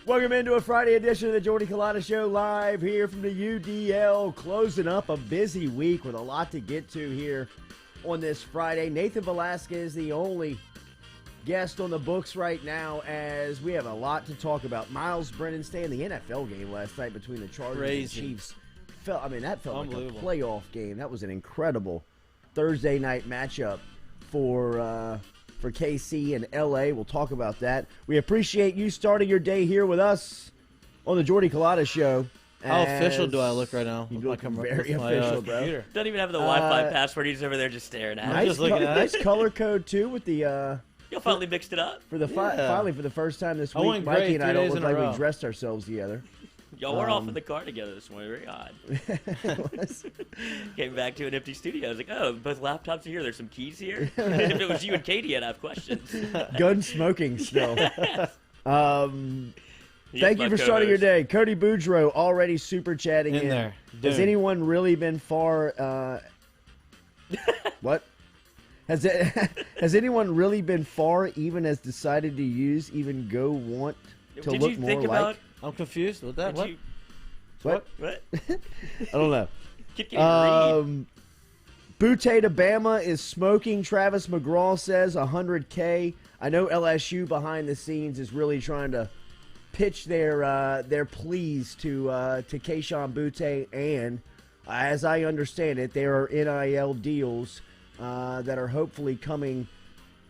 Welcome into a Friday edition of the Jordy Culotta Show, live here from the UDL, closing up a busy week with a lot to get to here on this Friday. Nathan Velasquez, the only guest on the books right now, as we have a lot to talk about. Myles Brennan staying the NFL game last night between the Chargers and Chiefs. That felt like a playoff game. That was an incredible Thursday night matchup for KC and LA. We'll talk about that. We appreciate you starting your day here with us on the Jordy Culotta Show. How official do I look right now? You look very official, bro. Computer. Don't even have the Wi-Fi password. He's over there just staring at Nice, it. just looking at nice color code too with the. You finally mixed it up. Finally for the first time this week, Mikey and I don't look like we dressed ourselves together. Y'all were off in the car together this morning. Very odd. Came back to an empty studio. I was like, oh, both laptops are here. There's some keys here. If it was you and Katie, I'd have questions. Gun smoking still. Thank you for starting your day. Cody Boudreaux already super chatting in. There. Has anyone really been far? What? Has anyone really been far? Even has decided to use even go want to Did look you more think like? about? I'm confused with that. What? What? What? I don't know. Can't read. Butte to Bama is smoking. Travis McGraw says 100K. I know LSU behind the scenes is really trying to pitch their pleas to Keyshawn Butte, and as I understand it, there are NIL deals that are hopefully coming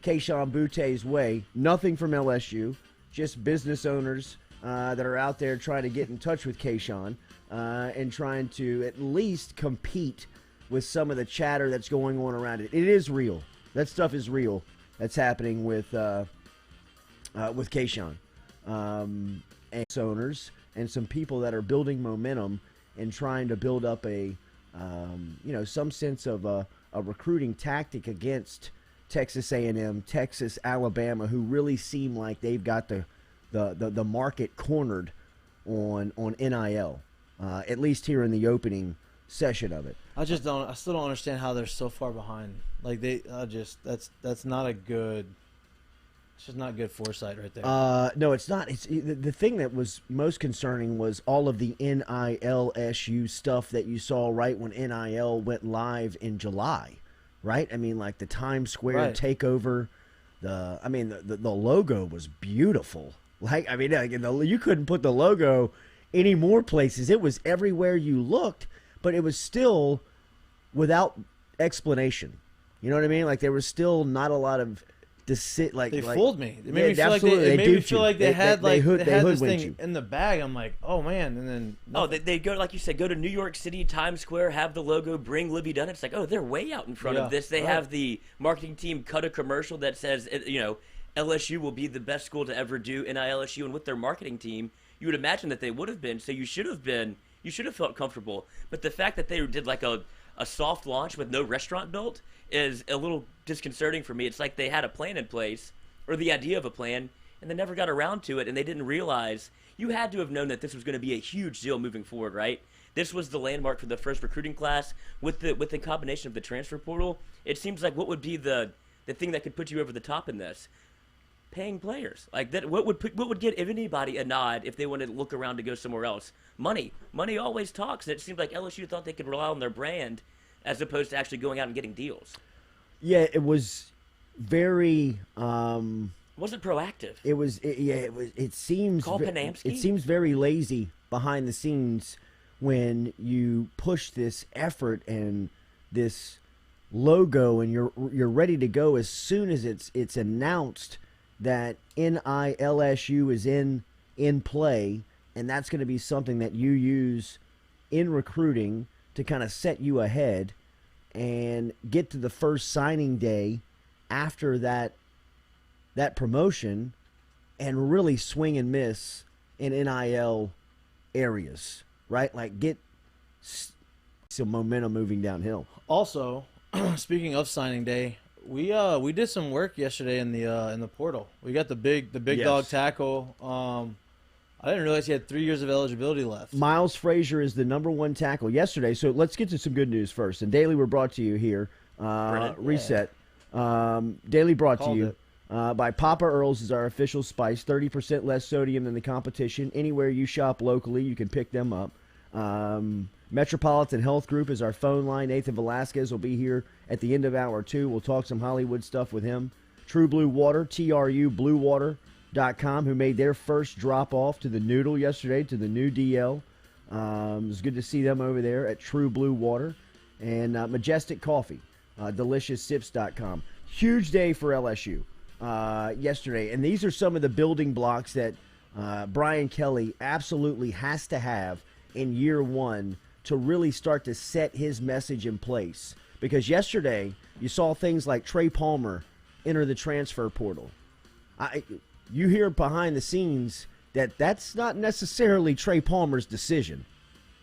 Keyshawn Butte's way. Nothing from LSU, just business owners that are out there trying to get in touch with Keyshawn and trying to at least compete with some of the chatter that's going on around it. It is real. That stuff is real. That's happening with Keyshawn. And owners and some people that are building momentum and trying to build up some sense of a recruiting tactic against Texas A&M, Texas, Alabama, who really seem like they've got the market cornered on NIL, at least here in the opening session of it. I still don't understand how they're so far behind. Like that's not a good. It's just not good foresight right there. No, it's not. It's the thing that was most concerning was all of the NILSU stuff that you saw right when NIL went live in July, right? I mean, like the Times Square takeover. The logo was beautiful. You couldn't put the logo any more places. It was everywhere you looked, but it was still without explanation. You know what I mean? Like there was still not a lot of they fooled me. It made me feel like they had this thing in the bag. I'm like, oh man, and then they go, like you said, go to New York City, Times Square, have the logo, bring Libby Dunn. It's like, oh, they're way out in front of this. They have the marketing team cut a commercial that says, LSU will be the best school to ever do NILSU, and with their marketing team, you would imagine that they would have been. So you should have felt comfortable. But the fact that they did like a soft launch with no restaurant built is a little disconcerting for me. It's like they had a plan in place, or the idea of a plan, and they never got around to it, and they didn't realize. You had to have known that this was going to be a huge deal moving forward, right? This was the landmark for the first recruiting class. With the combination of the transfer portal, it seems like what would be the thing that could put you over the top in this? Paying players. Like that, what would get anybody a nod if they wanted to look around to go somewhere else? Money always talks, and it seemed like LSU thought they could rely on their brand as opposed to actually going out and getting deals. Yeah, it was very. Wasn't proactive. It was. It seems. Call Panamsky? It seems very lazy behind the scenes when you push this effort and this logo, and you're ready to go as soon as it's announced that NILSU is in play, and that's going to be something that you use in recruiting to kind of set you ahead and get to the first signing day after that promotion and really swing and miss in NIL areas, right? Like get some momentum moving downhill. Also, speaking of signing day, we did some work yesterday in the portal. We got the big dog tackle. I didn't realize he had 3 years of eligibility left. Miles Frazier is the #1 tackle yesterday. So let's get to some good news first. And Daily, we're brought to you here. Reset. Daily brought to you. by Papa Earl's is our official spice. 30% less sodium than the competition. Anywhere you shop locally, you can pick them up. Metropolitan Health Group is our phone line. Nathan Velasquez will be here at the end of hour 2. We'll talk some Hollywood stuff with him. True Blue Water, TRUBluewater.com, who made their first drop-off to the Noodle yesterday, to the new DL. It was good to see them over there at True Blue Water. And Majestic Coffee, DeliciousSips.com. Huge day for LSU yesterday. And these are some of the building blocks that Brian Kelly absolutely has to have in year one to really start to set his message in place. Because yesterday, you saw things like Trey Palmer enter the transfer portal. You hear behind the scenes that that's not necessarily Trey Palmer's decision,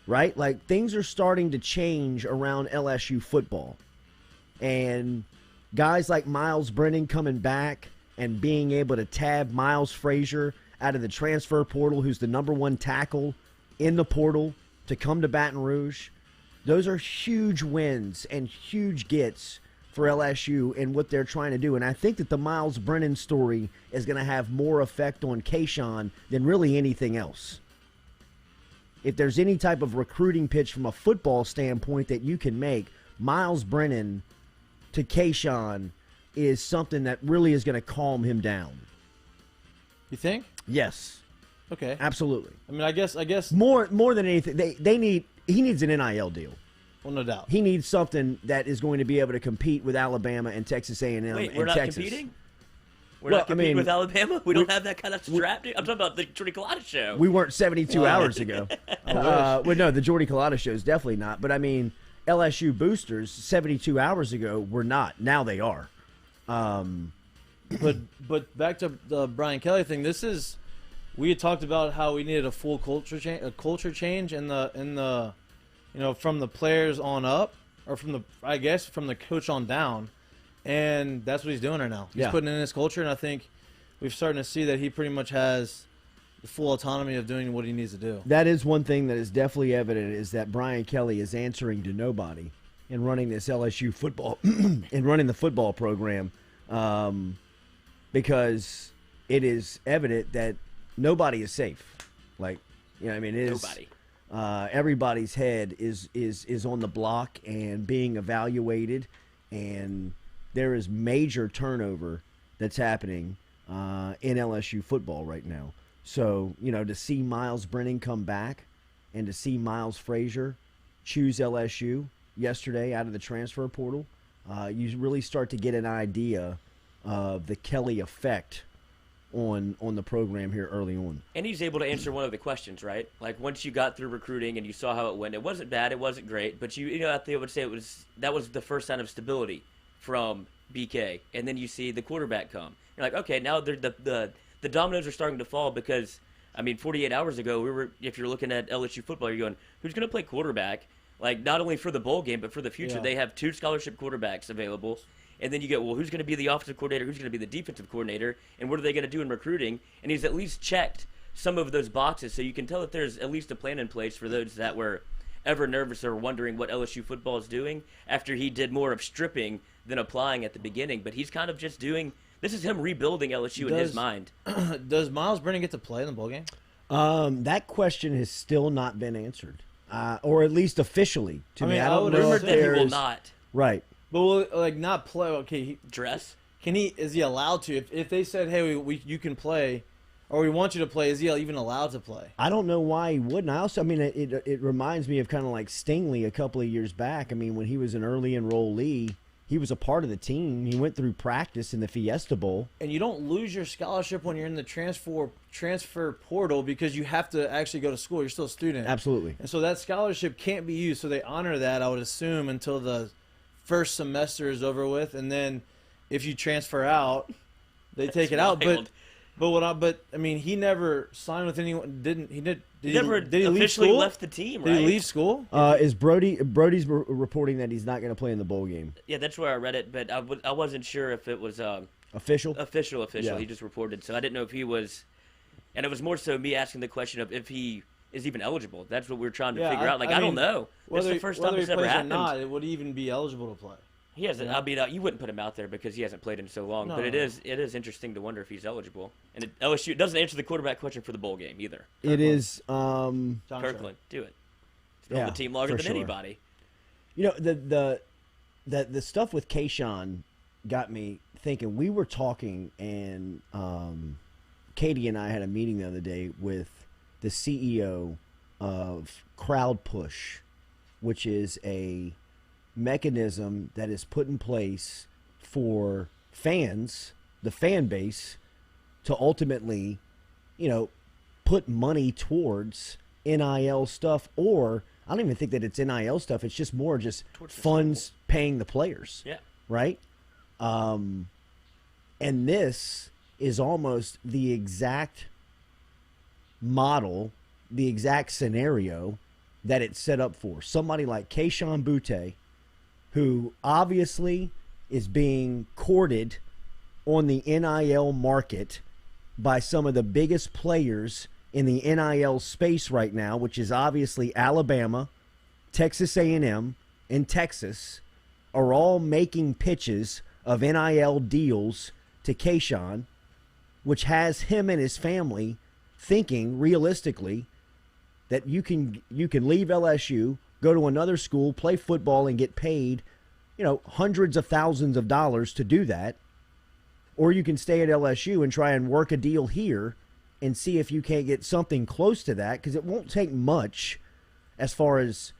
right? Like, things are starting to change around LSU football. And guys like Myles Brennan coming back and being able to tab Miles Frazier out of the transfer portal, who's the number 1 tackle in the portal, to come to Baton Rouge. Those are huge wins and huge gets for LSU and what they're trying to do. And I think that the Myles Brennan story is going to have more effect on Kayshawn than really anything else. If there's any type of recruiting pitch from a football standpoint that you can make, Myles Brennan to Kayshawn is something that really is going to calm him down. You think? Yes. Okay. Absolutely. I mean, I guess more than anything, he needs an NIL deal. Well, no doubt. He needs something that is going to be able to compete with Alabama and Texas A&M. Wait, we're and not Texas. Competing? We're not competing with Alabama? We don't have that kind of strap. I'm talking about the Jordy Culotta show. We weren't 72 hours ago. Well, no, the Jordy Culotta show is definitely not. But, I mean, LSU boosters 72 hours ago were not. Now they are. But back to the Brian Kelly thing, we had talked about how we needed a full culture change in the from the players on up, or from the coach on down, and that's what he's doing right now. He's putting in his culture, and I think we've starting to see that he pretty much has the full autonomy of doing what he needs to do. That is one thing that is definitely evident, is that Brian Kelly is answering to nobody in running this LSU football and running the football program, because it is evident that nobody is safe. Like, I mean, it is nobody. Everybody's head is on the block and being evaluated, and there is major turnover that's happening in LSU football right now. So, to see Myles Brennan come back and to see Miles Frazier choose LSU yesterday out of the transfer portal, you really start to get an idea of the Kelly effect on the program here early on. And he's able to answer one of the questions, right? Like, once you got through recruiting and you saw how it went, it wasn't bad, it wasn't great, but I think I would say that was the first sign of stability from BK. And then you see the quarterback come. You're like, okay, now the dominoes are starting to fall, because, I mean, 48 hours ago, if you're looking at LSU football, you're going, who's going to play quarterback? Like, not only for the bowl game, but for the future. Yeah. They have 2 scholarship quarterbacks available. And then you go, well, who's going to be the offensive coordinator? Who's going to be the defensive coordinator? And what are they going to do in recruiting? And he's at least checked some of those boxes. So you can tell that there's at least a plan in place for those that were ever nervous or wondering what LSU football is doing, after he did more of stripping than applying at the beginning. But he's kind of just doing – this is him rebuilding LSU in his mind. Does Myles Brennan get to play in the bowl game? That question has still not been answered, or at least officially to me. I don't know if that he will not. Right. But will not play? Okay, dress. Is he allowed to? If they said, "Hey, you can play," or we want you to play, is he even allowed to play? I don't know why he wouldn't. It reminds me of kind of like Stingley a couple of years back. I mean, when he was an early enrollee, he was a part of the team. He went through practice in the Fiesta Bowl. And you don't lose your scholarship when you're in the transfer portal, because you have to actually go to school. You're still a student. Absolutely. And so that scholarship can't be used. So they honor that, I would assume, until the first semester is over with, and then if you transfer out, they take it out. But I mean, he never signed with anyone. Did he leave school? Left the team, right? Did he leave school? Is Brody's reporting that he's not going to play in the bowl game? Yeah, that's where I read it, but I wasn't sure if it was official. Yeah. He just reported, so I didn't know if he was, and it was more so me asking the question of if he is even eligible. That's what we're trying to figure out. Like, I don't know. It's the first time it's ever happened. Or not, it would even be eligible to play. He hasn't. I mean, you wouldn't put him out there because he hasn't played in so long. No, but no. it is interesting to wonder if he's eligible. And LSU doesn't answer the quarterback question for the bowl game either. It is. John Kirkland, do it. He's been Yeah, on the team longer for than sure. anybody. You know, the stuff with Kayshawn got me thinking. We were talking, and Katie and I had a meeting the other day with the CEO of Crowd Push, which is a mechanism that is put in place for fans, the fan base, to ultimately, put money towards NIL stuff, or I don't even think that it's NIL stuff. It's just more just funds paying the players. Yeah. Right? And this is almost the exact model, the exact scenario that it's set up for. Somebody like Kayshon Boutte, who obviously is being courted on the NIL market by some of the biggest players in the NIL space right now, which is obviously Alabama, Texas A&M, and Texas, are all making pitches of NIL deals to Kayshawn, which has him and his family thinking realistically that you can leave LSU, go to another school, play football, and get paid, hundreds of thousands of dollars to do that. Or you can stay at LSU and try and work a deal here and see if you can't get something close to that, because it won't take much as far as,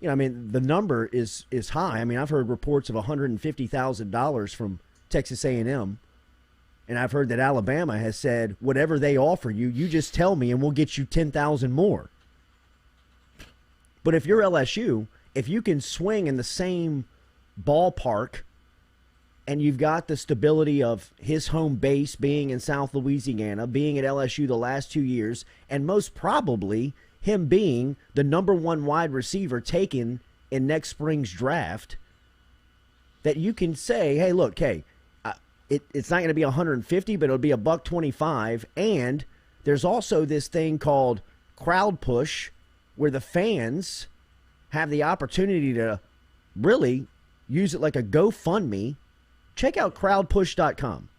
the number is high. I mean, I've heard reports of $150,000 from Texas A&M, and I've heard that Alabama has said, whatever they offer you, you just tell me and we'll get you $10,000 more. But if you're LSU, if you can swing in the same ballpark and you've got the stability of his home base being in South Louisiana, being at LSU the last 2 years, and most probably him being the number one wide receiver taken in next spring's draft, that you can say, hey, look, it's not going to be 150, but it'll be $125. And there's also this thing called Crowd Push, where the fans have the opportunity to really use it like a GoFundMe. Check out crowdpush.com.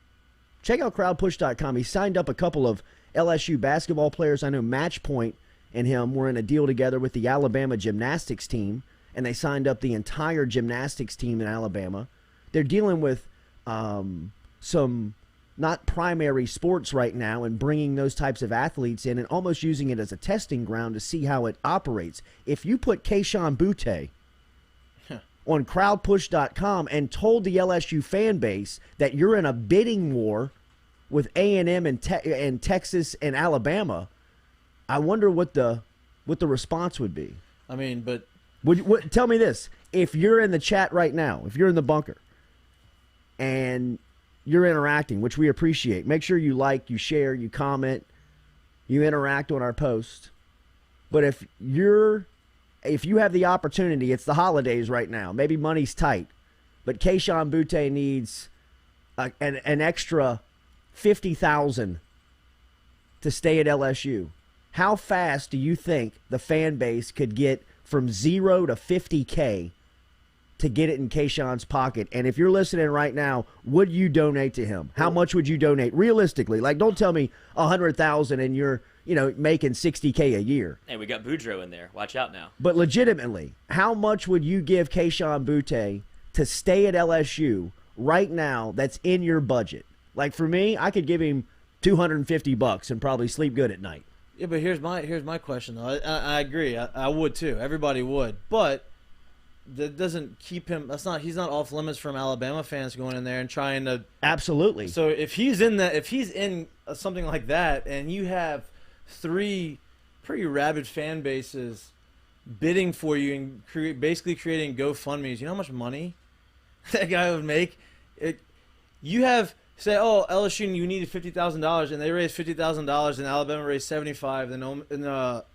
Check out crowdpush.com. He signed up a couple of LSU basketball players. I know Matchpoint and him were in a deal together with the Alabama gymnastics team, and they signed up the entire gymnastics team in Alabama. They're dealing with some not primary sports right now and bringing those types of athletes in and almost using it as a testing ground to see how it operates. If you put Kayshon Boutte on crowdpush.com and told the LSU fan base that you're in a bidding war with A&M and Texas and Alabama, I wonder what the response would be. I mean, but tell me this. If you're in the chat right now, if you're in the bunker and you're interacting, which we appreciate, make sure you like, you share, you comment, you interact on our post. But if you have the opportunity, it's the holidays right now. Maybe money's tight, but Kayshon Boutte needs an extra $50,000 to stay at LSU. How fast do you think the fan base could get from 0 to $50K to get it in Kayshon's pocket? And if you're listening right now, would you donate to him? How much would you donate realistically? Like, don't tell me $100,000 and you're making $60K a year. Hey, we got Boudreaux in there. Watch out now. But legitimately, how much would you give Kayshon Boutte to stay at LSU right now that's in your budget? Like, for me, I could give him $250 and probably sleep good at night. Yeah, but here's my question though. I agree. I would too. Everybody would, but that doesn't keep him. He's not off limits from Alabama fans going in there and trying to. Absolutely. So if he's in something like that, and you have 3 pretty rabid fan bases bidding for you and basically creating GoFundMes, you know how much money that guy would make? You have. Say, LSU, you needed $50,000, and they raised $50,000, and Alabama raised $75,000, and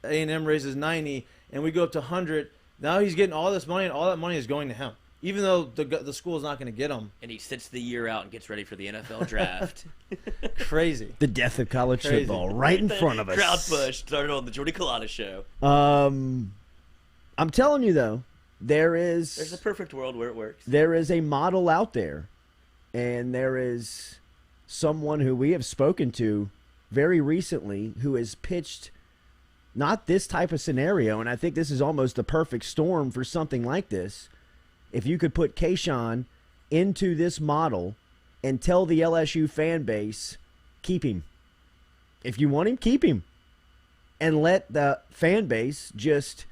A&M raises $90,000, and we go up to $100,000. Now he's getting all this money, and all that money is going to him, even though the school is not going to get him. And he sits the year out and gets ready for the NFL draft. Crazy. The death of college football right in front of us. Crowd Push started on the Jordy Culotta show. I'm telling you, though, There's a perfect world where it works. There is a model out there, and there is someone who we have spoken to very recently who has pitched not this type of scenario, and I think this is almost the perfect storm for something like this. If you could put Kayshawn into this model and tell the LSU fan base, keep him. If you want him, keep him. And let the fan base just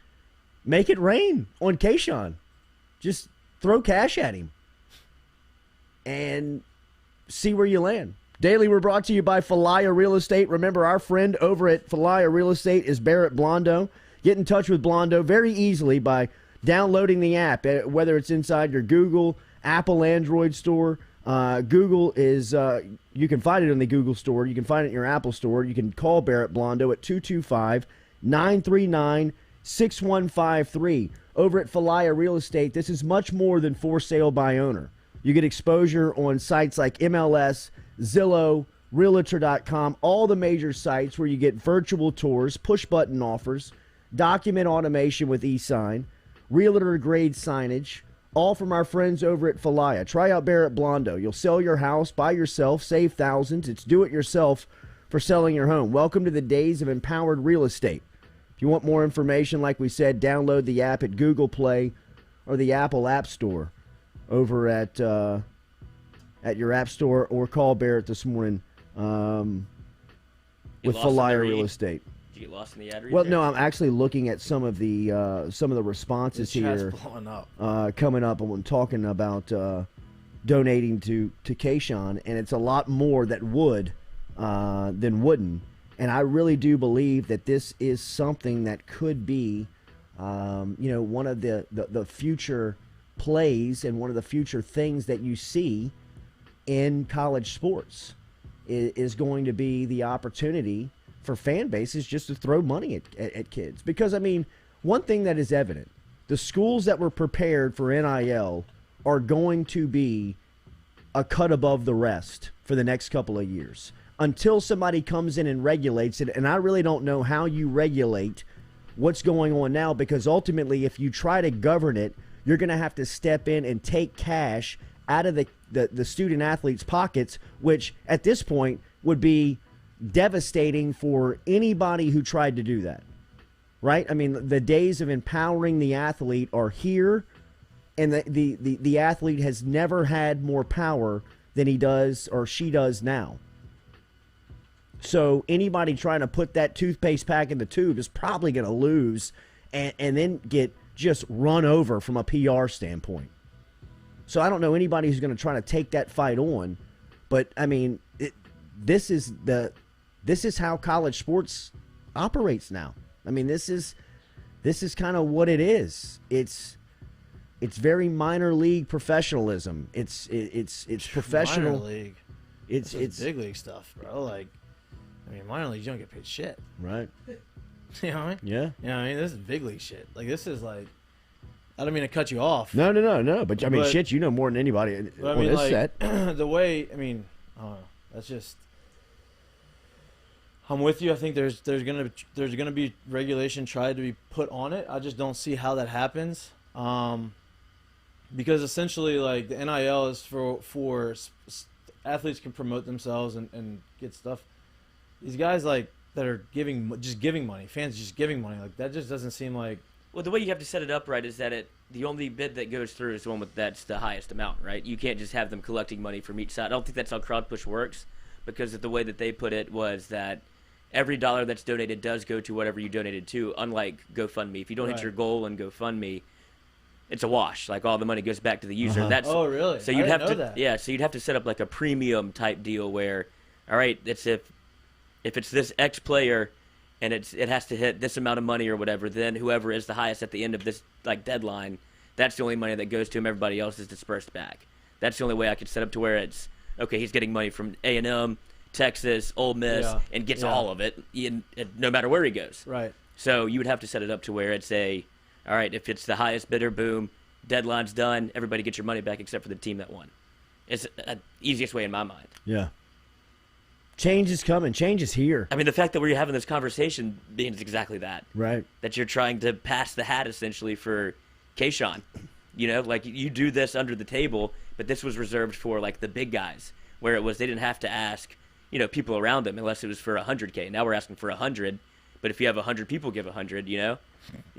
make it rain on Kayshawn. Just throw cash at him. And see where you land. Daily, we're brought to you by Falaya Real Estate. Remember, our friend over at Falaya Real Estate is Barrett Blondo. Get in touch with Blondo very easily by downloading the app, whether it's inside your Google, Apple, Android store. Google is, you can find it in the Google store. You can find it in your Apple store. You can call Barrett Blondo at 225-939-6153. Over at Falaya Real Estate, this is much more than for sale by owner. You get exposure on sites like MLS, Zillow, Realtor.com, all the major sites where you get virtual tours, push-button offers, document automation with e-sign, realtor-grade signage, all from our friends over at Falaya. Try out Barrett Blondo. You'll sell your house by yourself, save thousands. It's do-it-yourself for selling your home. Welcome to the days of empowered real estate. If you want more information, like we said, download the app at Google Play or the Apple App Store over at your app store, or call Barrett this morning with Falaya Real Estate. Did you get lost in the ad read? Well, no, I'm actually looking at some of the responses here coming up when talking about donating to Kayshawn, and it's a lot more that would than wouldn't. And I really do believe that this is something that could be, one of the future plays and one of the future things that you see in college sports is going to be the opportunity for fan bases just to throw money at kids. Because, I mean, one thing that is evident, the schools that were prepared for NIL are going to be a cut above the rest for the next couple of years until somebody comes in and regulates it. And I really don't know how you regulate what's going on now, because ultimately if you try to govern it, you're going to have to step in and take cash out of the student athletes' pockets, which at this point would be devastating for anybody who tried to do that, right? I mean, the days of empowering the athlete are here, and the athlete has never had more power than he does or she does now. So anybody trying to put that toothpaste back in the tube is probably going to lose and then get just run over from a PR standpoint. So I don't know anybody who's going to try to take that fight on, but I mean, this is how college sports operates now. I mean, this is kind of what it is. It's very minor league professionalism. It's professional. Minor league. It's big league stuff, bro. Like, I mean, minor league, you don't get paid shit. Right. You know what I mean? Yeah. You know what I mean? This is big league shit. Like, this is like, I don't mean to cut you off. No. But I mean, shit, you know more than anybody on this like, set. The way, I mean, I don't know. That's just, I'm with you. I think there's gonna be regulation tried to be put on it. I just don't see how that happens. Because essentially, like, the NIL is for athletes can promote themselves and get stuff. These guys, like, that are giving money, fans just giving money, like, that just doesn't seem like. Well, the way you have to set it up right is that the only bid that goes through is the one that's the highest amount, right? You can't just have them collecting money from each side. I don't think that's how crowd push works, because of the way that they put it was that every dollar that's donated does go to whatever you donated to, unlike GoFundMe. If you don't hit your goal in GoFundMe, it's a wash. Like, all the money goes back to the user. Uh-huh. That's, oh, really? So you'd I have didn't to, know that. yeah. So you'd have to set up like a premium type deal where, all right, it's if it's this X player, and it has to hit this amount of money or whatever, then whoever is the highest at the end of this, like, deadline, that's the only money that goes to him. Everybody else is dispersed back. That's the only way I could set up to where it's, okay, he's getting money from A&M, Texas, Ole Miss, and gets all of it, no matter where he goes. Right. So you would have to set it up to where it's all right, if it's the highest bidder, boom, deadline's done, everybody gets your money back except for the team that won. It's the easiest way in my mind. Yeah. Change is coming. Change is here. I mean, the fact that we're having this conversation means exactly that. Right. That you're trying to pass the hat, essentially, for Kayshawn. Like you do this under the table, but this was reserved for like the big guys, where it was they didn't have to ask, people around them unless it was for $100K. Now we're asking for 100, but if you have 100 people give 100, you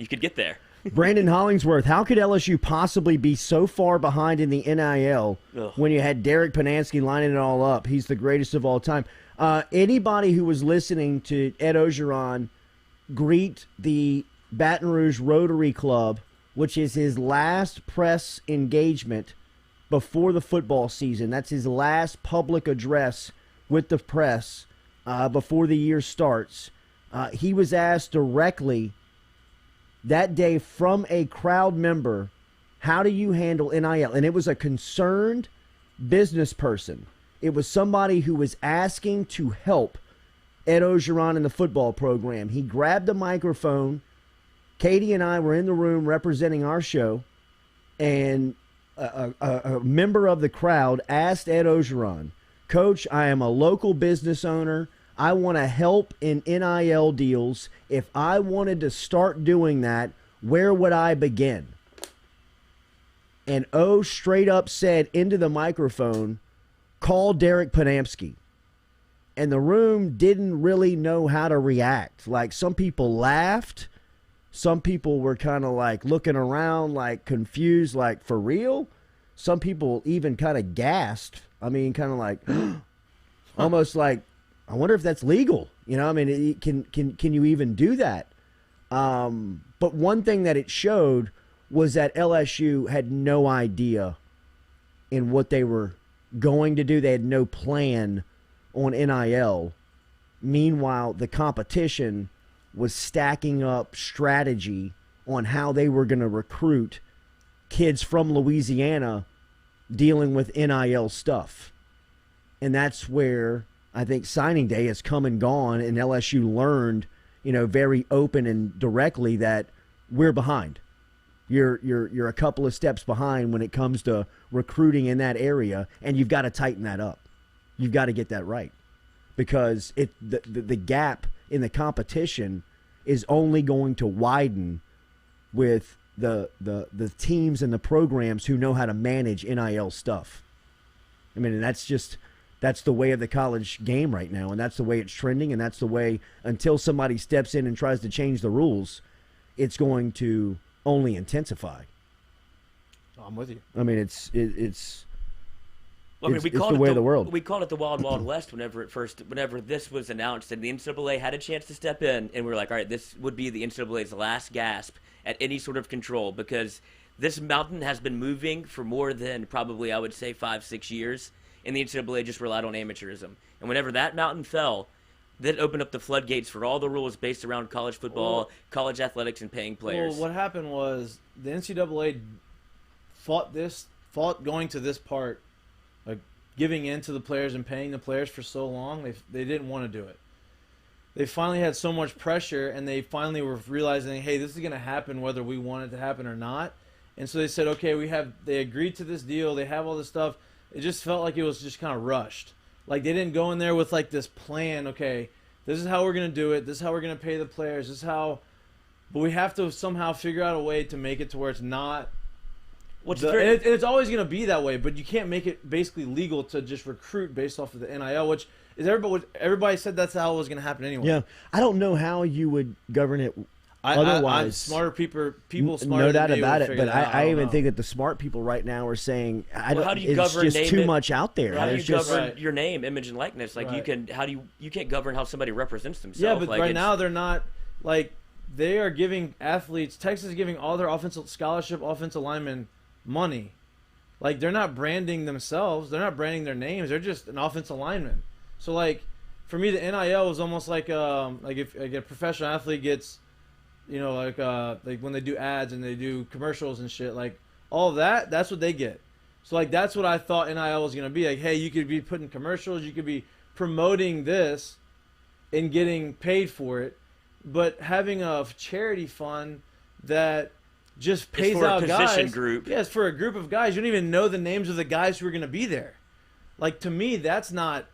could get there. Brandon Hollingsworth, how could LSU possibly be so far behind in the NIL when you had Derek Panansky lining it all up? He's the greatest of all time. Anybody who was listening to Ed Ogeron greet the Baton Rouge Rotary Club, which is his last press engagement before the football season. That's his last public address with the press before the year starts. He was asked directly that day from a crowd member, how do you handle NIL? And it was a concerned business person. It was somebody who was asking to help Ed Ogeron in the football program. He grabbed a microphone. Katie and I were in the room representing our show, and a member of the crowd asked Ed Ogeron, Coach, I am a local business owner. I want to help in NIL deals. If I wanted to start doing that, where would I begin? And O straight up said into the microphone, call Derek Panansky. And the room didn't really know how to react. Like, some people laughed. Some people were kind of like looking around, like confused, like, for real? Some people even kind of gasped. I mean, kind of like, almost like, I wonder if that's legal. Can you even do that? But one thing that it showed was that LSU had no idea in what they were going to do. They had no plan on NIL. Meanwhile, the competition was stacking up strategy on how they were going to recruit kids from Louisiana dealing with NIL stuff. And that's where I think signing day has come and gone, and LSU learned, very open and directly that we're behind. You're a couple of steps behind when it comes to recruiting in that area, and you've got to tighten that up. You've got to get that right, because the gap in the competition is only going to widen with the teams and the programs who know how to manage NIL stuff. I mean, and that's the way of the college game right now, and that's the way it's trending, and that's the way, until somebody steps in and tries to change the rules, it's going to only intensify. I'm with you. I mean, it's Well, I mean, it's the way of the world. We called it the Wild Wild West whenever this was announced, and the NCAA had a chance to step in, and we were like, all right, this would be the NCAA's last gasp at any sort of control, because this mountain has been moving for more than probably, I would say, 5-6 years, and the NCAA just relied on amateurism. And whenever that mountain fell, that opened up the floodgates for all the rules based around college football, college athletics, and paying players. Well, what happened was the NCAA fought going to this part, like giving in to the players and paying the players for so long. They didn't want to do it. They finally had so much pressure, and they finally were realizing, hey, this is going to happen whether we want it to happen or not. And so they said, okay, they agreed to this deal. They have all this stuff. It just felt like it was just kind of rushed. Like, they didn't go in there with, like, this plan. Okay, this is how we're going to do it. This is how we're going to pay the players. This is how – but we have to somehow figure out a way to make it to where it's not – it's always going to be that way, but you can't make it basically legal to just recruit based off of the NIL, which is everybody said that's how it was going to happen anyway. Yeah. I don't know how you would govern it otherwise. Smarter people smarter no doubt than me about would it, but figure that out. I even think that the smart people right now are saying, how do you it's govern just too much out there. How do you There's govern your name, image, and likeness? Like, Right. you can't govern how somebody represents themselves. Yeah, but like, right now they're not, like, they are giving athletes, Texas is giving all their offensive linemen money. Like, they're not branding themselves. They're not branding their names. They're just an offensive lineman. So, like, for me, the NIL is almost like if a professional athlete gets, like when they do ads and they do commercials and shit, like, all of that, that's what they get. So, like, that's what I thought NIL was going to be. Like, hey, you could be putting commercials. You could be promoting this and getting paid for it. But having a charity fund that just pays out guys. Group. Yeah, it's for a group of guys. You don't even know the names of the guys who are going to be there. Like, to me, that's not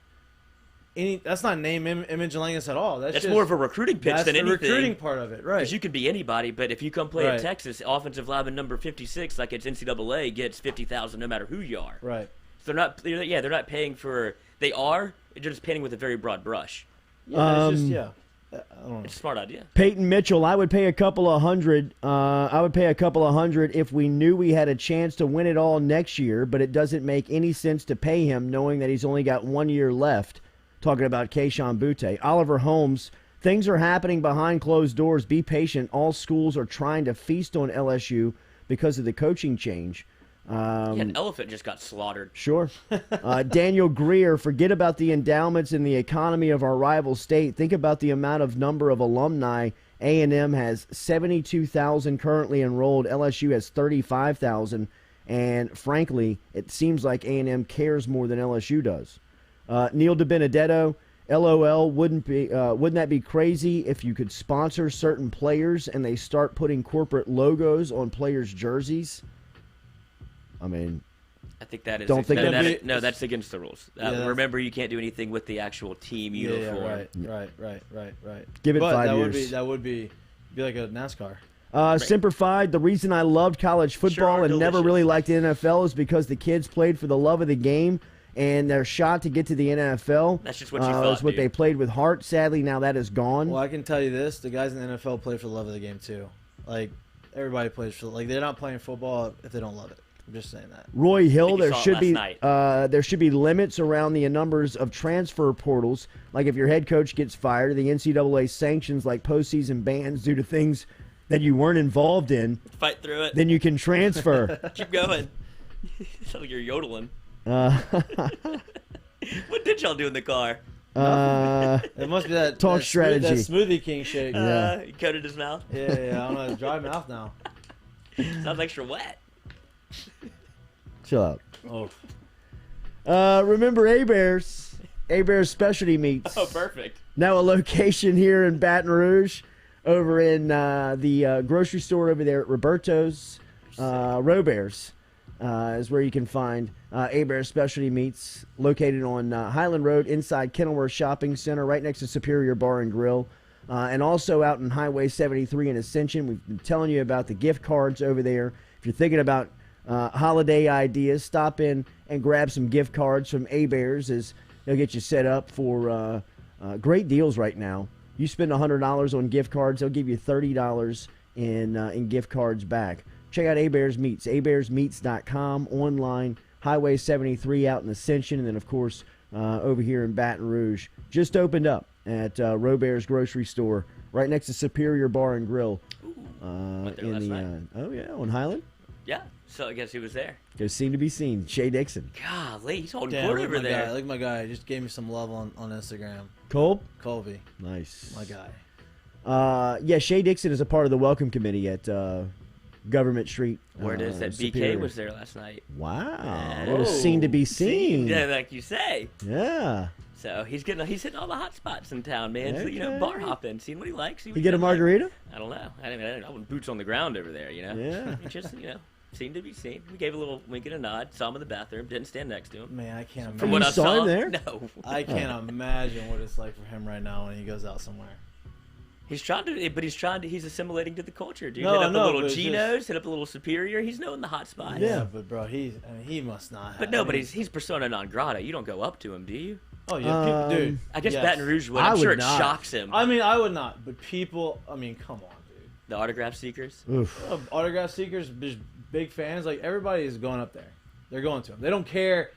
that's not name, image, and likeness at all. That's just, more of a recruiting pitch than anything. That's the recruiting part of it, right? Because you could be anybody, but if you come play at Texas, offensive lineman number 56, like it's NCAA, gets $50,000 no matter who you are. Right. So they're not paying for. They are. They're just painting with a very broad brush. Yeah, it's just I don't know. It's a smart idea. Peyton Mitchell, I would pay a couple of hundred. I would pay a couple of hundred if we knew we had a chance to win it all next year, but it doesn't make any sense to pay him knowing that he's only got 1 year left. Talking about Keyshawn Butte. Oliver Holmes, things are happening behind closed doors. Be patient. All schools are trying to feast on LSU because of the coaching change. An elephant just got slaughtered. Sure. Daniel Greer, forget about the endowments and the economy of our rival state. Think about the number of alumni. A&M has 72,000 currently enrolled. LSU has 35,000. And frankly, it seems like A&M cares more than LSU does. Neil DiBenedetto, LOL, wouldn't that be crazy if you could sponsor certain players and they start putting corporate logos on players' jerseys? I mean, I think that is. That's against the rules. Remember, you can't do anything with the actual team uniform. Right. Give it 5 years. That would be like a NASCAR. Simplified, the reason I loved college football and never really liked the NFL is because the kids played for the love of the game and their shot to get to the NFL. That's just what you thought, what they played with heart. Sadly, now that is gone. Well, I can tell you this: the guys in the NFL play for the love of the game too. Like everybody plays for. Like they're not playing football if they don't love it. I'm just saying that. Roy Hill, there should be limits around the numbers of transfer portals. Like if your head coach gets fired, the NCAA sanctions like postseason bans due to things that you weren't involved in. Fight through it. Then you can transfer. Keep going. Sounds like you're yodeling. What did y'all do in the car? It must be that talk strategy. That Smoothie King shake. He coated his mouth. Yeah. I don't know. Dry mouth now. Sounds extra wet. Chill out. Oh. Remember A-Bears Specialty Meats. Oh, perfect. Now a location here in Baton Rouge, over in the grocery store over there at Roberto's. Robears is where you can find A-Bears Specialty Meats, located on Highland Road inside Kenilworth Shopping Center, right next to Superior Bar and Grill. And also out in Highway 73 in Ascension. We've been telling you about the gift cards over there. If you're thinking about holiday ideas, stop in and grab some gift cards from A-Bears, as they'll get you set up for great deals right now. You spend $100 on gift cards, they'll give you $30 in gift cards back. Check out A-Bears Meats, abearsmeats.com, online, Highway 73 out in Ascension, and then, of course, over here in Baton Rouge. Just opened up at Robears Grocery Store, right next to Superior Bar and Grill. Went there last night. On Highland? Yeah, so I guess he was there. Goes seen to be seen. Shay Dixon. Golly, he's holding court over there. Look at my guy. Just gave me some love on Instagram. Colby. Nice. My guy. Shay Dixon is a part of the welcome committee at Government Street. Word is that Superior. BK was there last night. Wow. What a scene to be seen. Yeah, like you say. Yeah. So he's hitting all the hot spots in town, man. Okay. So, bar hopping, seeing what he likes. You get a margarita? Like. I don't know. I went boots on the ground over there, Yeah. It just, seemed to be seen. We gave a little wink and a nod. Saw him in the bathroom. Didn't stand next to him. Man, I can't imagine. From what I saw saw, him there? No. I can't imagine what it's like for him right now when he goes out somewhere. He's assimilating to the culture, dude. No, hit up a little but Geno's, hit up a little Superior. He's knowing the hot spots. Yeah, but bro, he must not have. But no, but he's persona non grata. You don't go up to him, do you? Oh yeah, dude. I guess yes. Baton Rouge would. I'm sure it not. shocks him. I mean, I would not, but people. I mean, come on, dude. The autograph seekers. Oof. Autograph seekers, just big fans. Like everybody is going up there. They're going to him. They don't care.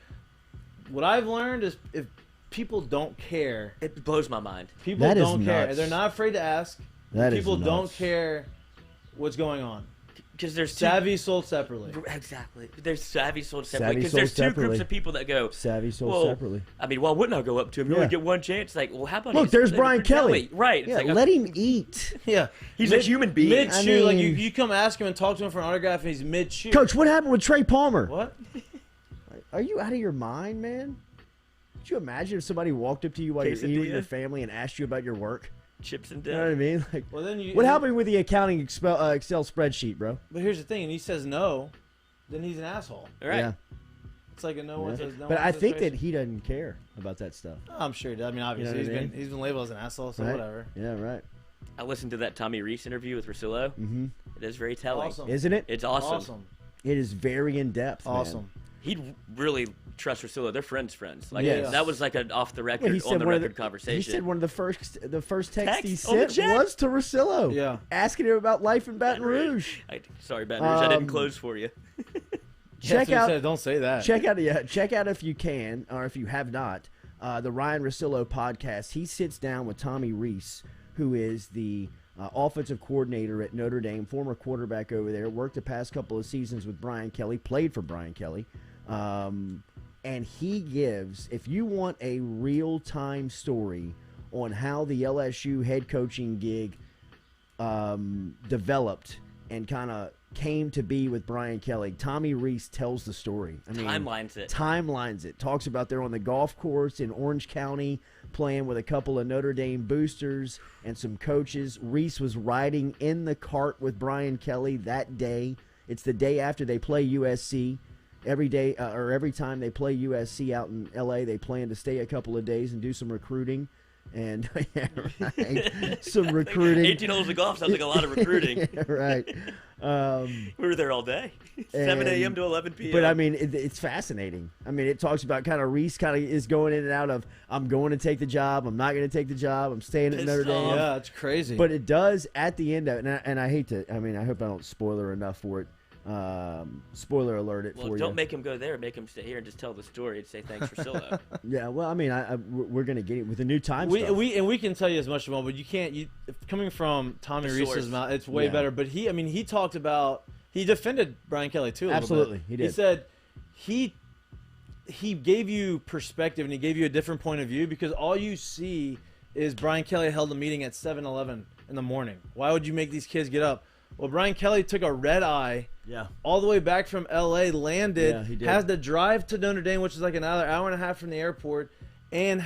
What I've learned is if people don't care, It blows my mind. people That is don't care. nuts. They're not afraid to ask. That is People don't nuts. care what's going on. Because there's Savvy sold separately. Exactly. There's savvy sold separately. Savvy Because sold there's two separately. groups of people that go. Savvy sold Well, separately. I mean, why wouldn't I go up to him? You Yeah. only get one chance. Like, well, how about Look, he's there's living Brian for Kelly. Right. It's Yeah, like, let him eat. Yeah, He's a human being. Mid I chew, like mean- you come ask him and talk to him for an autograph, and he's mid chew. Coach, what happened with Trey Palmer? What? Are you out of your mind, man? Could you imagine if somebody walked up to you while you're eating with Quesadilla? your family and asked you about your work? Chips and You know what I dip. mean? Like, Well, then you. what happened with the accounting Excel spreadsheet, bro? But here's the thing, and he says no, then he's an asshole. All right. Yeah. It's like a no one says no. But one I says think that racist. he doesn't care about that stuff. I'm sure he does. I mean, obviously You know what I mean? he's been labeled as an asshole, so Right? whatever. Yeah, right. I listened to that Tommy Reese interview with Russillo. Mm-hmm. It is very telling. Awesome. Isn't it? It's awesome. Awesome. It is very in depth. Awesome. He'd really trust Russillo. They're friends. Like Yes. that was like an off the record, Yeah, he on said the one of record conversation. He said one of the first text he Text on the sent jet? was to Russillo. Yeah. Asking him about life in Baton Rouge. Sorry, Baton Rouge. I didn't close for you. Check Yeah, so out. he said, don't say that. Check out if you can, or if you have not, the Ryan Russillo podcast. He sits down with Tommy Reese, who is the offensive coordinator at Notre Dame, former quarterback over there, worked the past couple of seasons with Brian Kelly, played for Brian Kelly. And he gives, if you want a real-time story on how the LSU head coaching gig developed and kind of came to be with Brian Kelly, Tommy Reese tells the story. I mean, timelines it. Talks about they're on the golf course in Orange County playing with a couple of Notre Dame boosters and some coaches. Reese was riding in the cart with Brian Kelly that day. It's the day after they play USC. Every day or every time they play USC out in LA, they plan to stay a couple of days and do some recruiting. And yeah, right. Some recruiting. 18 holes of golf sounds like a lot of recruiting. Yeah, right. We were there all day, 7 a.m. to 11 p.m. But I mean, it's fascinating. I mean, it talks about kind of Reese kind of is going in and out of I'm going to take the job, I'm not going to take the job, I'm staying at Notre Dame. Yeah, it's crazy. But it does at the end of it, and I hate to. I mean, I hope I don't spoiler enough for it. Spoiler alert it for you. Don't make him go there. Make him stay here and just tell the story and say thanks for Silla. Yeah, well, I mean, we're going to get it with the new time we stuff. we can tell you as much as we want, but you can't. Coming from Tommy Reese's mouth, it's way better. But he talked about, he defended Brian Kelly too. Absolutely, he did. He said he gave you perspective and he gave you a different point of view because all you see is Brian Kelly held a meeting at 7-Eleven in the morning. Why would you make these kids get up? Well, Brian Kelly took a red eye all the way back from L.A., landed, he did. has to drive to Notre Dame, which is like another hour and a half from the airport, and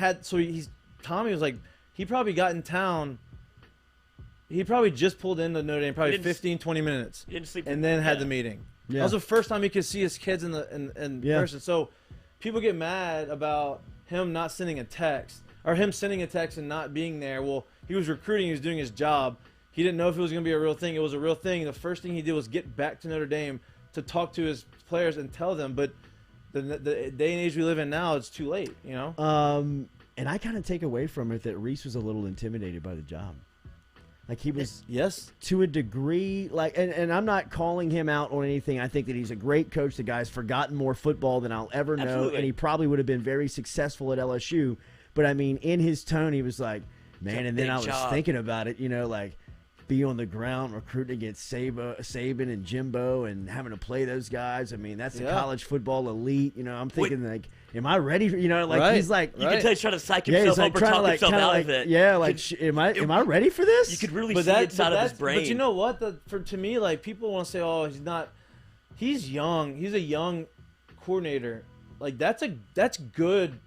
Tommy was like, he probably got in town, he probably just pulled into Notre Dame, probably 15, 20 minutes, He didn't sleep and then had the meeting. Yeah. That was the first time he could see his kids in person. So people get mad about him not sending a text, or him sending a text and not being there. Well, he was recruiting, he was doing his job. He didn't know if it was going to be a real thing. It was a real thing. The first thing he did was get back to Notre Dame to talk to his players and tell them. But the day and age we live in now, it's too late, you know? And I kind of take away from it that Reese was a little intimidated by the job. Like he was, yes, to a degree. Like, and I'm not calling him out on anything. I think that he's a great coach. The guy's forgotten more football than I'll ever know, Absolutely. and he probably would have been very successful at LSU. But I mean, in his tone, he was like, "Man," and then I was thinking about it, you know, like be on the ground recruiting against Saban and Jimbo and having to play those guys. I mean, that's the college football elite. You know, I'm thinking like, am I ready for, you know, like he's like, you can tell he's trying to psych himself up or talk himself out of it. Yeah, like, am I ready for this? You could really see inside of his brain. But you know what? To me, like, people want to say, oh, he's young. He's a young coordinator. Like, that's good.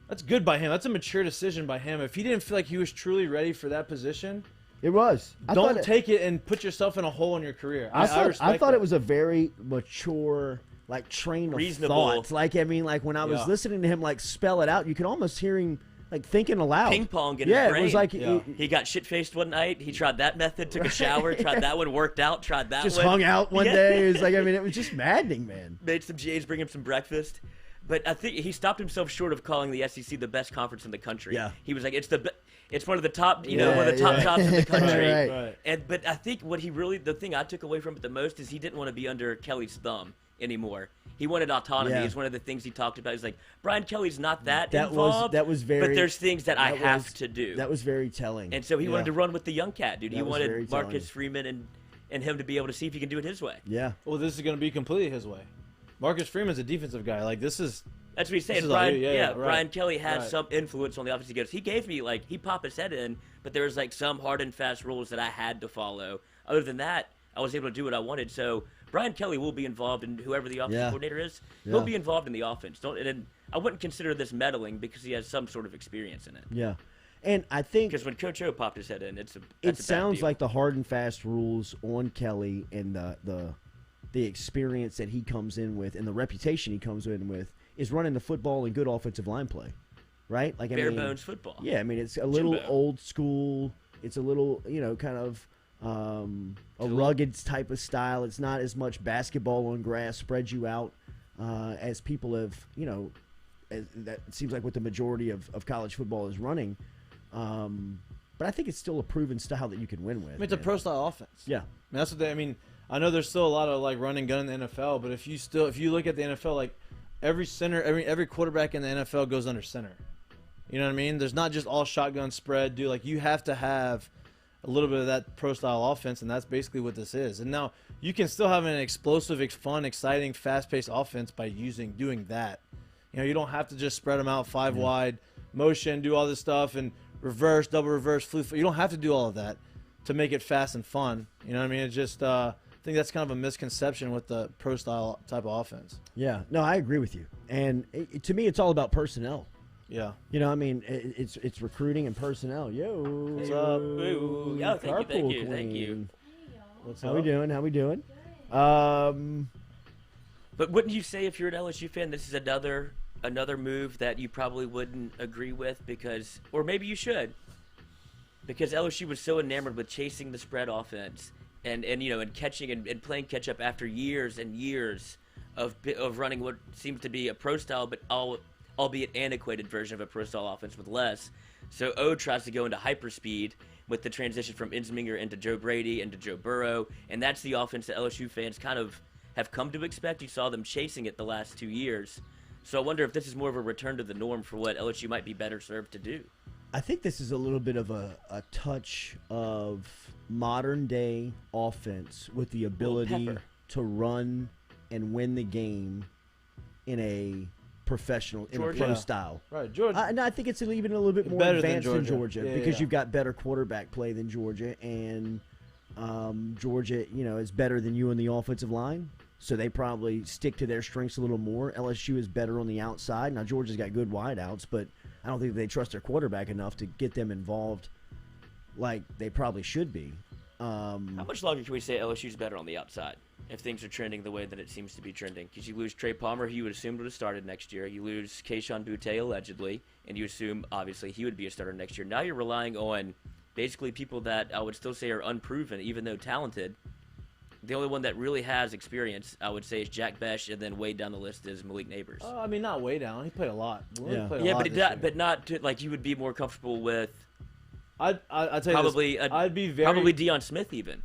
That's good by him. That's a mature decision by him. If he didn't feel like he was truly ready for that position, it was. Don't take it and put yourself in a hole in your career. I thought it was a very mature, like, train of thought. Like, I mean, like when I was listening to him like spell it out, you could almost hear him like thinking aloud. Ping pong in his brain. It was like he got shit faced one night. He tried that method, took a shower, tried that one, worked out, tried that just one. Hung out one day. It was like, I mean, it was just maddening, man. Made some J's, bring him some breakfast. But I think he stopped himself short of calling the SEC the best conference in the country. Yeah. He was like, it's one of the top, one of the top jobs in the country. Right. But I think the thing I took away from it the most is he didn't want to be under Kelly's thumb anymore. He wanted autonomy. It's one of the things he talked about. He's like, Brian Kelly's not that involved. That was very. But there's things that I have to do. That was very telling. And so he wanted to run with the young cat, dude. He wanted telling. Marcus Freeman and him to be able to see if he can do it his way. Yeah. Well, this is going to be completely his way. Marcus Freeman's a defensive guy. Like, this is. That's what he's saying. Brian Kelly has some influence on the offense. He goes, he gave me, like, he popped his head in, but there was, like, some hard and fast rules that I had to follow. Other than that, I was able to do what I wanted. So Brian Kelly will be involved in whoever the offensive coordinator is. He'll be involved in the offense. And I wouldn't consider this meddling because he has some sort of experience in it. Yeah. And I think because when Coach O popped his head in, it sounds like the hard and fast rules on Kelly and the the experience that he comes in with and the reputation he comes in with is running the football and good offensive line play, right? Like bare bones football. Yeah, I mean it's a little Jimbo. old school. It's a little kind of a rugged type of style. It's not as much basketball on grass, spread you out as people have. That seems like what the majority of college football is running. But I think it's still a proven style that you can win with. I mean, it's a pro style offense. Yeah, I mean, that's what they. I mean, I know there's still a lot of like running gun in the NFL, but if you look at the NFL, like every quarterback in the NFL goes under center. You know what I mean? There's not just all shotgun spread, dude. Like you have to have a little bit of that pro style offense, and that's basically what this is. And now you can still have an explosive, fun, exciting, fast paced offense by doing that. You don't have to just spread them out 5 wide, motion, do all this stuff, and reverse, double reverse, flu. You don't have to do all of that to make it fast and fun. You know what I mean? It's just I think that's kind of a misconception with the pro style type of offense. Yeah, no, I agree with you. And to me, it's all about personnel. Yeah. I mean, it's recruiting and personnel. Yo, What's up? Ooh, yeah, thank you. What's How up? we doing? But wouldn't you say, if you're an LSU fan, this is another move that you probably wouldn't agree with, or maybe you should, because LSU was so enamored with chasing the spread offense and catching and playing catch up after years and years of running what seems to be a pro style, but albeit antiquated version of a pro style offense with less. So O tries to go into hyperspeed with the transition from Insminger into Joe Brady into Joe Burrow, and that's the offense that LSU fans kind of have come to expect. You saw them chasing it the last 2 years. So I wonder if this is more of a return to the norm for what LSU might be better served to do. I think this is a little bit of a touch of modern day offense with the ability to run and win the game in a professional, in a pro style. Right, Georgia. And I think it's even a little bit more Better advanced than than Georgia. Georgia, Yeah, because yeah. you've got better quarterback play than Georgia, and Georgia, is better than you on the offensive line. So they probably stick to their strengths a little more. LSU is better on the outside. Now, Georgia's got good wideouts, but I don't think they trust their quarterback enough to get them involved like they probably should be. How much longer can we say LSU's better on the outside if things are trending the way that it seems to be trending? Because you lose Trey Palmer, who you would assume would have started next year. You lose Kayshon Boutte, allegedly, and you assume, obviously, he would be a starter next year. Now you're relying on basically people that I would still say are unproven, even though talented. The only one that really has experience, I would say, is Jack Besh, and then way down the list is Malik Neighbors. I mean, not way down. He played a lot. Yeah. Played a lot this year. But not to, like you would be more comfortable with. I'd tell Probably you this, I'd be very probably Deion Smith even.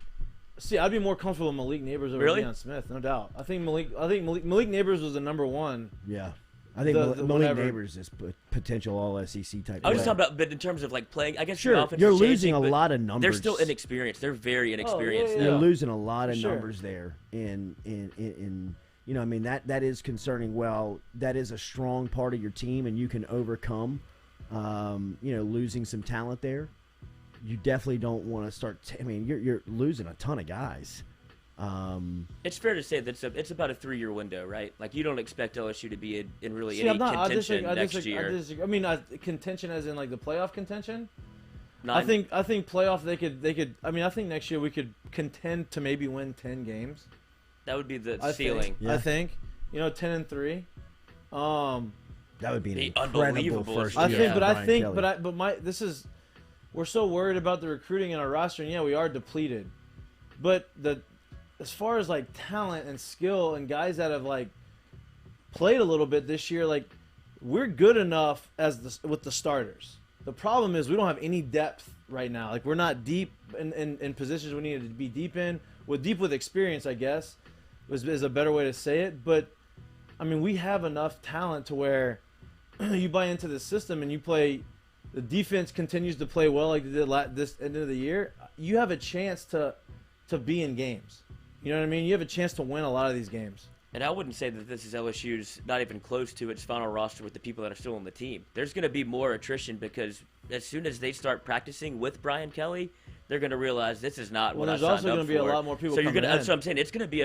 See, I'd be more comfortable with Malik Neighbors over Really? Deion Smith, no doubt. I think Malik Neighbors was the number one. Yeah. I think The Malik whatever. Neighbors is potential all-SEC type. I was just player. talking about, but in terms of like playing, I guess Sure, the offense you're is losing changing, a but lot of numbers. They're still inexperienced. They're very inexperienced. yeah. You're now. losing a lot of Sure. numbers there, in I mean that is concerning. Well, that is a strong part of your team, and you can overcome, losing some talent there. You definitely don't want to start. I mean, you're losing a ton of guys. It's fair to say that it's about a 3-year window, right? Like you don't expect LSU to be in really See, any I'm not, contention next year. I disagree. I mean, contention as in like the playoff contention. Not- I think playoff they could. I mean, I think next year we could contend to maybe win 10 games. that would be the I ceiling. Think, Yeah. I think 10-3. That would be an Be incredible unbelievable. first I year. think, for but I Brian think, Kelly. we're so worried about the recruiting in our roster, and yeah, we are depleted. But as far as like talent and skill and guys that have like played a little bit this year, like we're good enough with the starters. The problem is we don't have any depth right now. Like we're not deep in positions we needed to be deep in. We're deep with experience, I guess, is a better way to say it. But I mean, we have enough talent to where you buy into the system and you play. The defense continues to play well like they did this end of the year. You have a chance to be in games. You know what I mean? You have a chance to win a lot of these games. And I wouldn't say that this is LSU's not even close to its final roster with the people that are still on the team. There's going to be more attrition because as soon as they start practicing with Brian Kelly, they're going to realize this is not what I signed up for. There's also going to be a lot more people so coming in. That's what I'm saying. It's going to be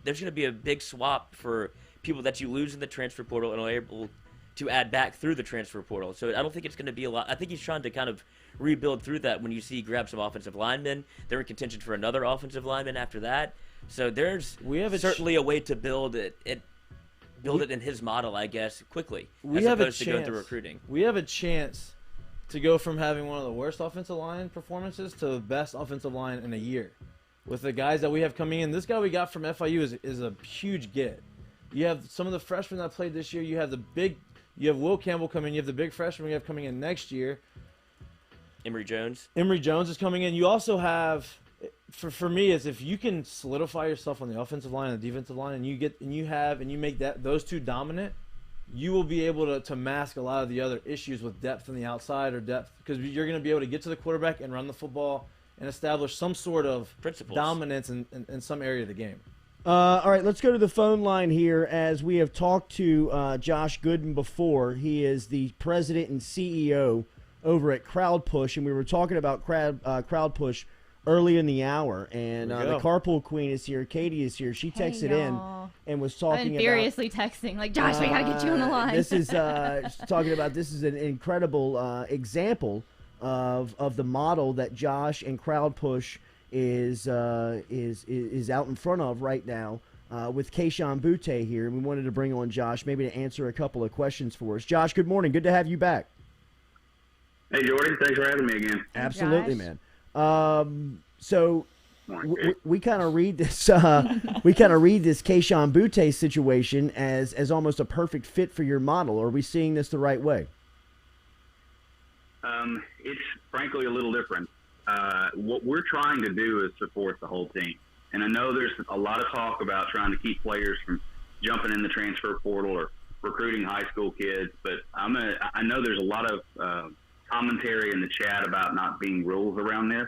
there's going to be a big swap for people that you lose in the transfer portal and are able to add back through the transfer portal. So I don't think it's going to be a lot. I think he's trying to kind of rebuild through that. When you see grab some offensive linemen, they're in contention for another offensive lineman after that. So there's certainly a way to build it in his model, I guess, quickly, as opposed to going through recruiting. We have a chance to go from having one of the worst offensive line performances to the best offensive line in a year. With the guys that we have coming in, this guy we got from FIU is a huge get. You have some of the freshmen that played this year. You have Will Campbell coming in. You have the big freshman we have coming in next year. Emory Jones is coming in. You also have, for me, is if you can solidify yourself on the offensive line and the defensive line, and you make those two dominant, you will be able to mask a lot of the other issues with depth on the outside or depth, because you're going to be able to get to the quarterback and run the football and establish some sort of principles, dominance in some area of the game. All right, let's go to the phone line here, as we have talked to Josh Gooden before. He is the president and CEO over at Crowd Push, and we were talking about Crowd Push early in the hour, and the Carpool Queen is here. Katie is here. She texted in and was talking about furiously texting, like, Josh, we got to get you on the line. This is talking about, this is an incredible example of the model that Josh and Crowd Push is out in front of right now with Kayshon Boutte here. And we wanted to bring on Josh maybe to answer a couple of questions for us. Josh, good morning. Good to have you back. Hey, Jordy. Thanks for having me again. Absolutely, man. So we kind of read this Kayshon Boutte situation as almost a perfect fit for your model. Are we seeing this the right way? It's frankly a little different. What we're trying to do is support the whole team. And I know there's a lot of talk about trying to keep players from jumping in the transfer portal or recruiting high school kids, but I know there's a lot of commentary in the chat about not being rules around this.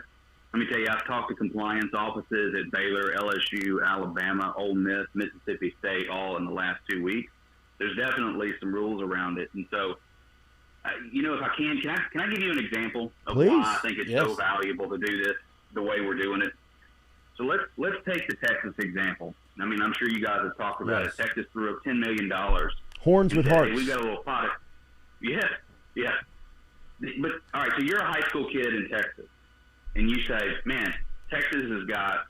Let me tell you, I've talked to compliance offices at Baylor, LSU, Alabama, Ole Miss, Mississippi State, all in the last 2 weeks. There's definitely some rules around it. And so, if I can I give you an example of Please. why I think it's so valuable to do this the way we're doing it? So let's take the Texas example. I mean, I'm sure you guys have talked about it. Texas threw up $10 million. Horns with hearts. We got a little pot. Yeah. But, all right, so you're a high school kid in Texas, and you say, man, Texas they've got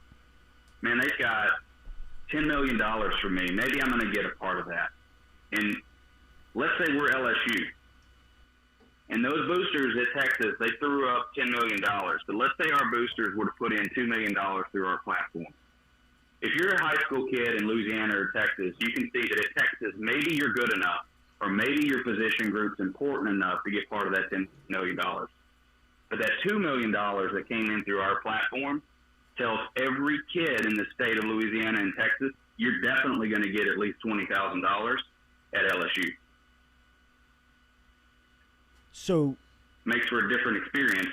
$10 million for me. Maybe I'm going to get a part of that. And let's say we're LSU. And those boosters at Texas, they threw up $10 million. But let's say our boosters would have put in $2 million through our platform. If you're a high school kid in Louisiana or Texas, you can see that at Texas, maybe you're good enough, or maybe your position group's important enough to get part of that $10 million. But that $2 million that came in through our platform tells every kid in the state of Louisiana and Texas, you're definitely going to get at least $20,000 at LSU. So makes for a different experience.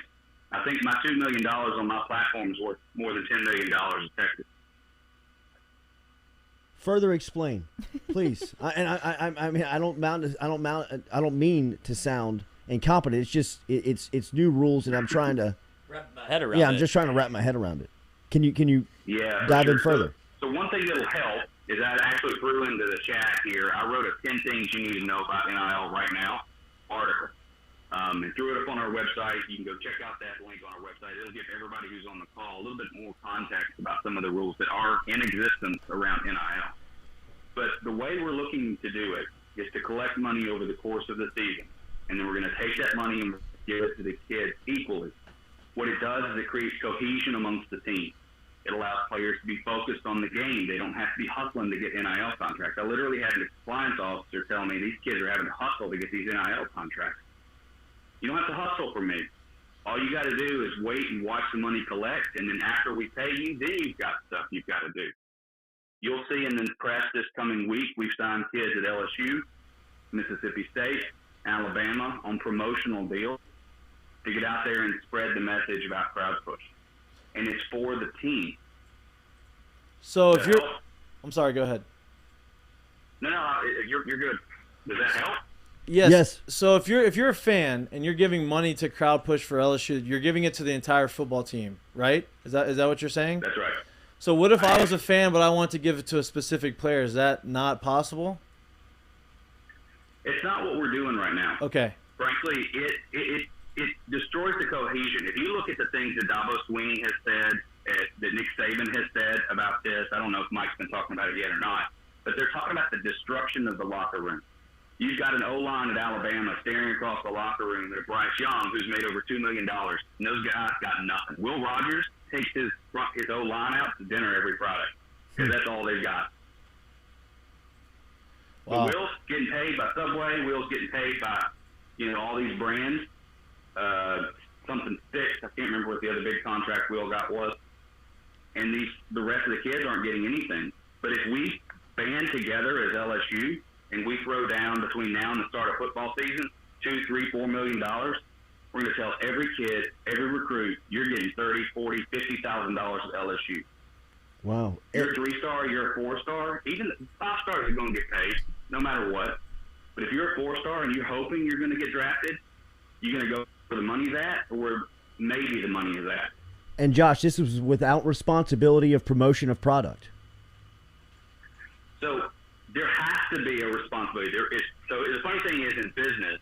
I think my $2 million on my platform is worth more than $10 million in Texas. Further explain, please. I mean, I don't mean to sound incompetent. It's just it's new rules, and I'm trying to wrap my head around. Yeah, I'm just trying to wrap my head around it. Can you dive in further? So one thing that'll help is I actually threw into the chat here. I wrote a 10 things you need to know about NIL right now article. And threw it up on our website. You can go check out that link on our website. It'll give everybody who's on the call a little bit more context about some of the rules that are in existence around NIL. But the way we're looking to do it is to collect money over the course of the season. And then we're going to take that money and give it to the kids equally. What it does is it creates cohesion amongst the team. It allows players to be focused on the game. They don't have to be hustling to get NIL contracts. I literally had a compliance officer tell me these kids are having to hustle to get these NIL contracts. You don't have to hustle for me. All you got to do is wait and watch the money collect, and then after we pay you, then you've got stuff you've got to do. You'll see in the press this coming week, we've signed kids at LSU, Mississippi State, Alabama on promotional deals to get out there and spread the message about Crowd Push. And it's for the team. So if you're – I'm sorry, go ahead. No, you're good. Does that help? Yes. So if you're a fan and you're giving money to Crowd Push for LSU, you're giving it to the entire football team, right? Is that what you're saying? That's right. So what if I was a fan but I want to give it to a specific player? Is that not possible? It's not what we're doing right now. Okay. Frankly, it destroys the cohesion. If you look at the things that Dabo Swinney has said, that Nick Saban has said about this, I don't know if Mike's been talking about it yet or not, but they're talking about the destruction of the locker room. You've got an O-line at Alabama staring across the locker room at Bryce Young, who's made over $2 million, and those guys got nothing. Will Rogers takes his O-line out to dinner every Friday because that's all they've got. Wow. But Will's getting paid by Subway. Will's getting paid by, all these brands. Something fixed. I can't remember what the other big contract Will got was. And the rest of the kids aren't getting anything. But if we band together as LSU and we throw down between now and the start of football season $2, $3, $4 million, we're going to tell every kid, every recruit, you're getting $30,000, $40,000, $50,000 at LSU. Wow. You're a 3-star, you're a 4-star. Even 5 stars are going to get paid, no matter what. But if you're a 4-star and you're hoping you're going to get drafted, you're going to go where the money's at or where maybe the money is at. And Josh, this was without responsibility of promotion of product. So there has to be a responsibility. So the funny thing is, in business,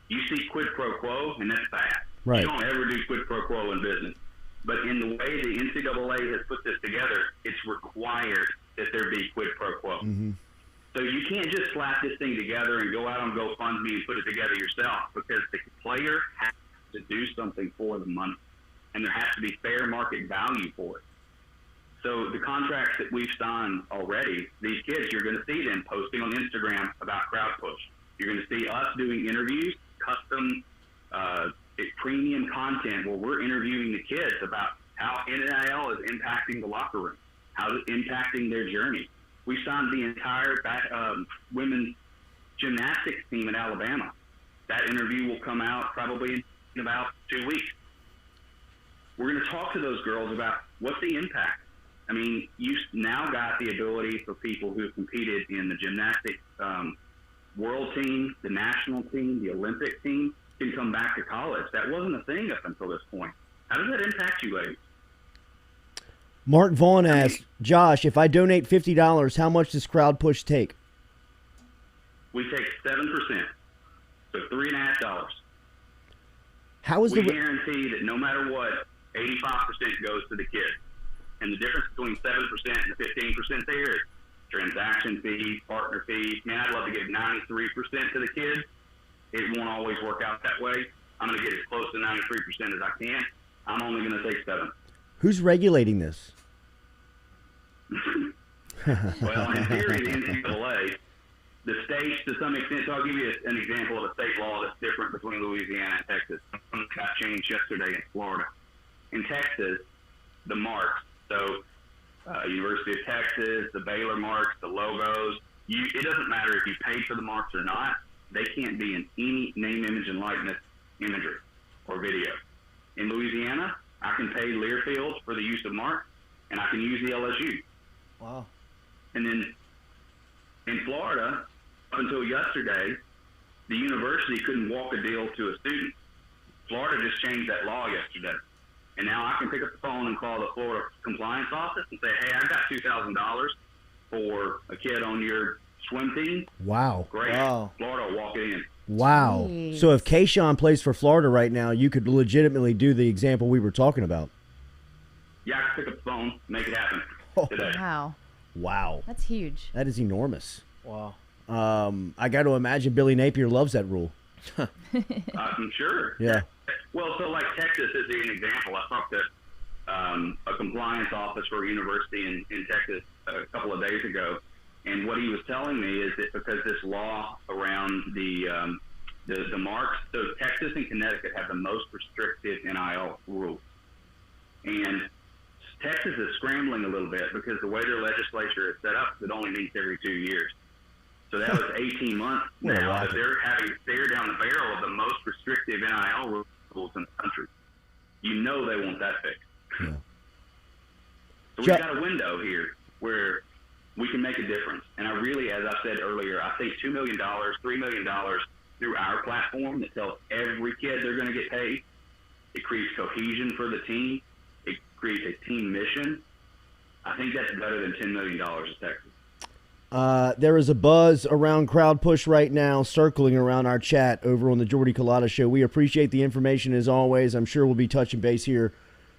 you see quid pro quo, and that's bad. Right. You don't ever do quid pro quo in business. But in the way the NCAA has put this together, it's required that there be quid pro quo. Mm-hmm. So you can't just slap this thing together and go out on GoFundMe and put it together yourself, because the player has to do something for the money, and there has to be fair market value for it. So the contracts that we've signed already, these kids, you're going to see them posting on Instagram about crowd push. You're going to see us doing interviews, custom premium content where we're interviewing the kids about how NIL is impacting the locker room, how it's impacting their journey. We signed the entire women's gymnastics team at Alabama. That interview will come out probably in about 2 weeks. We're going to talk to those girls about what's the impact. I mean, you've now got the ability for people who have competed in the gymnastics world team, the national team, the Olympic team, can come back to college. That wasn't a thing up until this point. How does that impact you, ladies? Mark Vaughn asked, Josh, if I donate $50, how much does crowd push take? We take 7%, so $3.50. How is we guarantee that no matter what, 85% goes to the kids. And the difference between 7% and the 15% there is transaction fees, partner fees. Man, I'd love to give 93% to the kids. It won't always work out that way. I'm going to get as close to 93% as I can. I'm only going to take 7. Who's regulating this? Well, in theory, the NCAA, the states, to some extent, so I'll give you an example of a state law that's different between Louisiana and Texas. It got changed yesterday in Florida. In Texas, the marks, so University of Texas, the Baylor marks, the logos, it doesn't matter if you pay for the marks or not. They can't be in any name, image, and likeness imagery or video. In Louisiana, I can pay Learfield for the use of marks, and I can use the LSU. Wow. And then in Florida, up until yesterday, the university couldn't walk a deal to a student. Florida just changed that law yesterday. And now I can pick up the phone and call the Florida compliance office and say, hey, I've got $2,000 for a kid on your swim team. Wow. Great. Wow. Florida will walk it in. Wow. Jeez. So if Kayshawn plays for Florida right now, you could legitimately do the example we were talking about. Yeah, I can pick up the phone, make it happen today. Wow. Wow. That's huge. That is enormous. Wow. I got to imagine Billy Napier loves that rule. I'm sure. Yeah. Well, so like Texas is an example. I talked to a compliance office for a university in Texas a couple of days ago, and what he was telling me is that because this law around the marks, so Texas and Connecticut have the most restrictive NIL rules, and Texas is scrambling a little bit because the way their legislature is set up, it only meets every 2 years. So that was 18 months now that they're having to stare down the barrel of the most restrictive NIL rules in the country. You know they want that fixed. Yeah. So we've got a window here where we can make a difference. And I really, as I said earlier, I think $2 million, $3 million through our platform that tells every kid they're going to get paid. It creates cohesion for the team. It creates a team mission. I think that's better than $10 million in Texas. There is a buzz around Crowd Push right now, circling around our chat over on the Jordy Culotta Show. We appreciate the information as always. I'm sure we'll be touching base here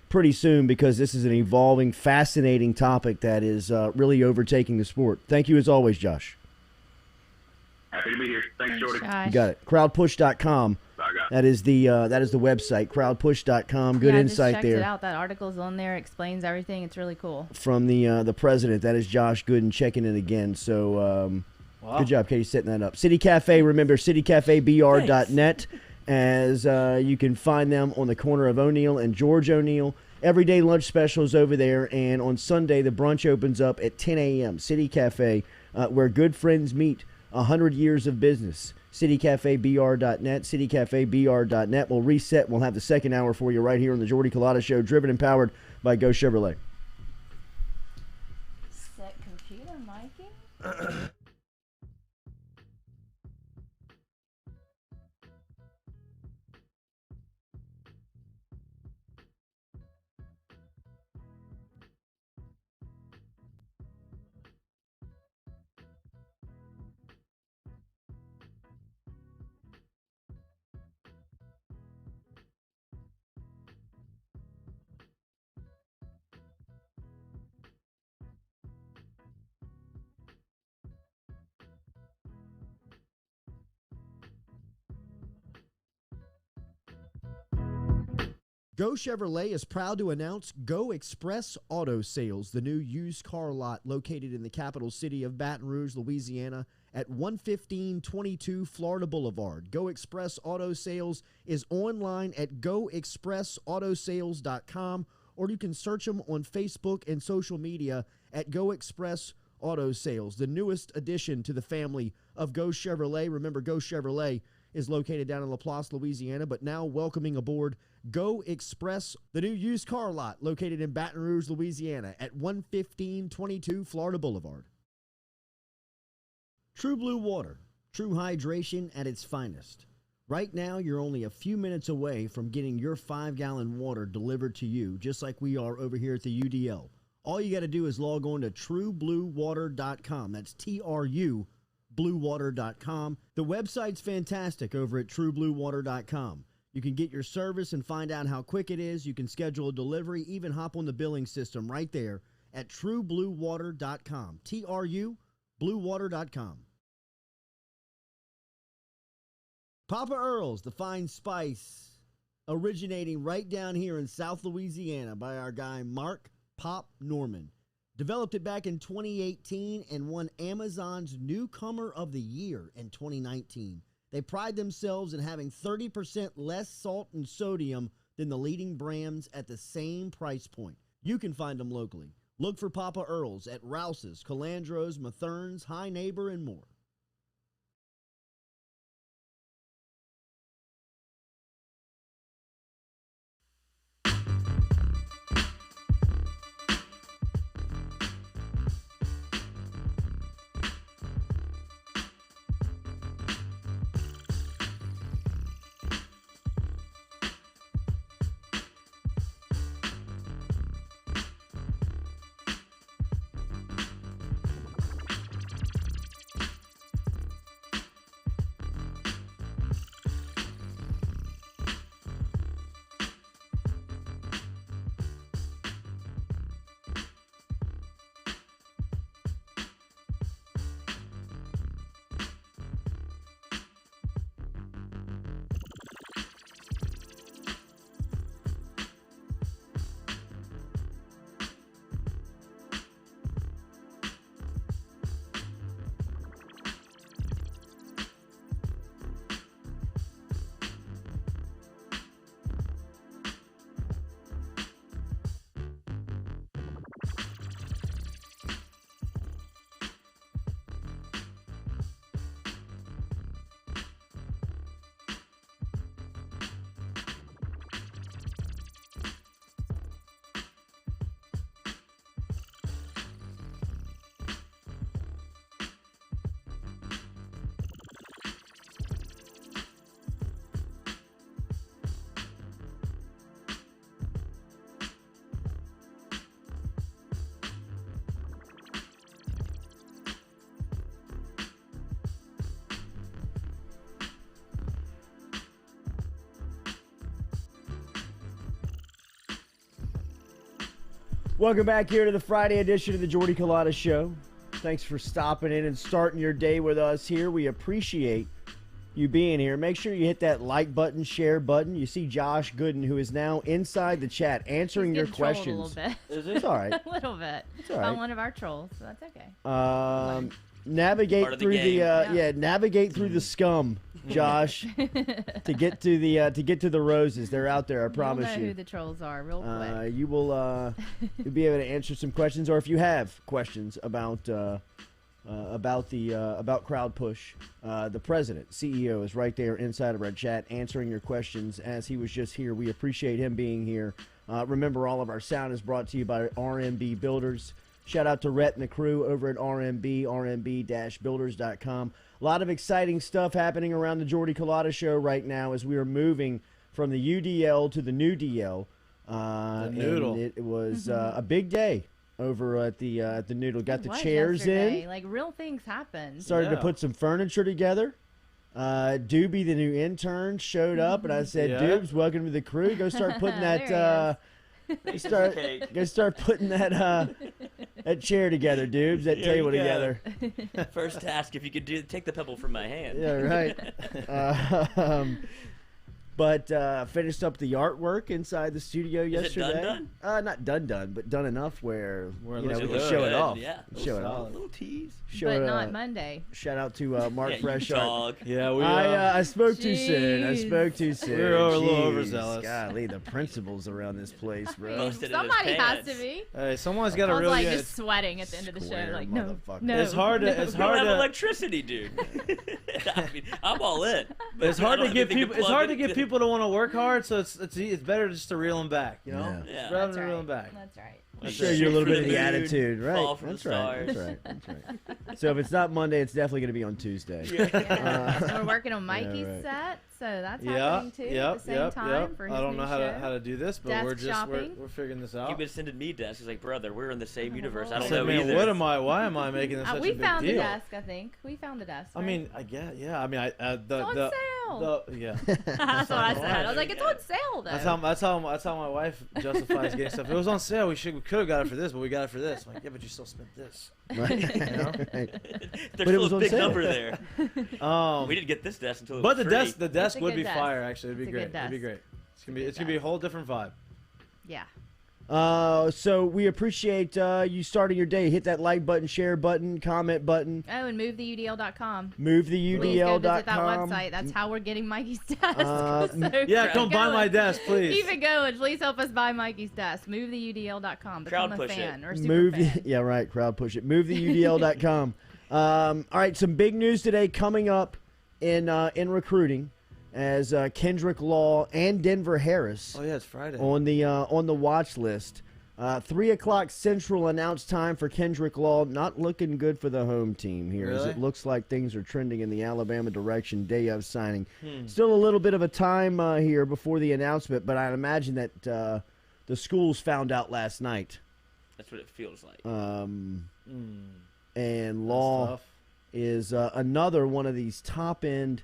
pretty soon because this is an evolving, fascinating topic that is really overtaking the sport. Thank you as always, Josh. Happy to be here. Thanks, Jordy. Josh. You got it. Crowdpush.com. That is the website, crowdpush.com. Good insight just there. Checked it out. That article's on there, explains everything. It's really cool. From the president, that is Josh Gooden checking it again. So Wow. good job, Katie, setting that up. City Cafe, remember citycafebr.net, as you can find them on the corner of O'Neill and George O'Neill. Everyday lunch specials over there, and on Sunday the brunch opens up at 10 a.m. City Cafe, where good friends meet. 100 years of business. citycafebr.net, citycafebr.net. We'll reset. We'll have the second hour for you right here on the Jordy Culotta Show, driven and powered by Go Chevrolet. Set computer miking? Go Chevrolet is proud to announce Go Express Auto Sales, the new used car lot located in the capital city of Baton Rouge, Louisiana, at 11522 Florida Boulevard. Go Express Auto Sales is online at goexpressautosales.com, or you can search them on Facebook and social media at Go Express Auto Sales, the newest addition to the family of Go Chevrolet. Remember, Go Chevrolet is located down in Laplace, Louisiana, but now welcoming aboard Go Express, the new used car lot located in Baton Rouge, Louisiana at 11522 Florida Boulevard. True Blue Water, true hydration at its finest. Right now, you're only a few minutes away from getting your 5-gallon water delivered to you, just like we are over here at the UDL. All you got to do is log on to truebluewater.com. That's TRU bluewater.com. The website's fantastic over at truebluewater.com. You can get your service and find out how quick it is. You can schedule a delivery, even hop on the billing system right there at truebluewater.com. TRU bluewater.com. Papa Earl's, the fine spice, originating right down here in South Louisiana by our guy Mark Pop Norman. Developed it back in 2018 and won Amazon's Newcomer of the Year in 2019. They pride themselves in having 30% less salt and sodium than the leading brands at the same price point. You can find them locally. Look for Papa Earl's at Rouse's, Calandro's, Mathern's, High Neighbor, and more. Welcome back here to the Friday edition of the Jordy Culotta Show. Thanks for stopping in and starting your day with us here. We appreciate you being here. Make sure you hit that like button, share button. You see Josh Gooden, who is now inside the chat answering your questions. A little bit. Is it? It's all right. A little bit. It's all right. I'm one of our trolls, so that's okay. Navigate Part of the through game. navigate through the scum, Josh, to get to the roses. They're out there. I promise You'll know you. who the trolls are real quick. You will you'll be able to answer some questions, or if you have questions about Crowd Push, the president, CEO, is right there inside of our chat answering your questions as he was just here. We appreciate him being here. Remember, all of our sound is brought to you by RMB Builders. Shout out to Rhett and the crew over at RMB, rmb-builders.com. A lot of exciting stuff happening around the Jordy Culotta Show right now as we are moving from the UDL to the new DL. Noodle. And it was a big day over at the Noodle. Got It the was chairs yesterday. in. Like, real things happen. Started to Yeah. put some furniture together. Doobie, the new intern, showed up, and I said, Yeah. "Doobs, welcome to the crew. Go start putting that. There Go start putting that chair together, Doobs. That Here table we go. together. First task, if you could take the pebble from my hand. Yeah, right. But finished up the artwork inside the studio it yesterday. done? Not done, but done enough where Where it you know looks we can good. show it off. Yeah. Show it solid. off. A little tease. Show But it, not Monday. Shout out to Mark Yeah, you Fresh. dog. Yeah, we. I spoke too soon. I Jeez. spoke too soon. We were a little Jeez, overzealous. Golly, the principals around this place, bro. Busted in his Somebody has pants. to be. Hey, someone's got I to was really. like get- just sweating at the end of the show. Square Like, no, motherfucker. no. It's hard to. It's We don't hard have to. electricity, dude. I mean, I'm all in. But It's I hard don't to have get anything people. It's plug hard to into- get people to want to work hard. So it's better just to reel them back. You know. Yeah. Yeah. Rather That's than reel right. them back. That's right. Like Show shoot you a little for bit of the moon, attitude, right? fall from That's the right. stars. That's right. So if it's not Monday, it's definitely going to be on Tuesday. Yeah. So we're working on Mikey's right. set, so that's Yeah. happening too at Yep. the same Yep. time Yep. for his I don't know new how show. to do this, but Desk we're just shopping. we're figuring this He out. was sending me desks. He's like, brother, we're in the same universe. I I don't said, know man, either. what am I? Why am I making this such We a big found deal? the desk, I think. We found the desk. I right? mean, I guess, yeah. I mean, it's on sale. yeah. That's what I said. I was like, it's on sale though. That's how my wife justifies getting stuff. It was on sale. We could have got it for this, but we got it for this. I'm like, yeah, but you still spent this. Right. You know? Right. There's But it still was a on big sale. number there. Um, We didn't get this desk until it but was the free. desk a would good be desk. fire. Actually, it'd be It's a great. good It'd be desk. great. It's a good gonna be a whole different vibe. Yeah. So we appreciate you starting your day. Hit that like button, share button, comment button. Oh, and movetheudl.com. MoveTheUDL.com. Please go visit that website. That's how we're getting Mikey's desk. So Yeah, keep come buy going. my desk, please. Keep it going. Please help us buy Mikey's desk. MoveTheUDL.com. Become Crowd a push it. fan or super Move, fan. yeah, right. Crowd push it. MoveTheUDL.com. All right, some big news today coming up in recruiting, as Kendrick Law and Denver Harris Oh yeah, it's Friday. on the watch list. 3 o'clock Central announced time for Kendrick Law. Not looking good for the home team here, as Really? it looks like things are trending in the Alabama direction. Day of signing. Still a little bit of a time here before the announcement, but I imagine that the schools found out last night. That's what it feels like. And That's Law tough. is another one of these top-end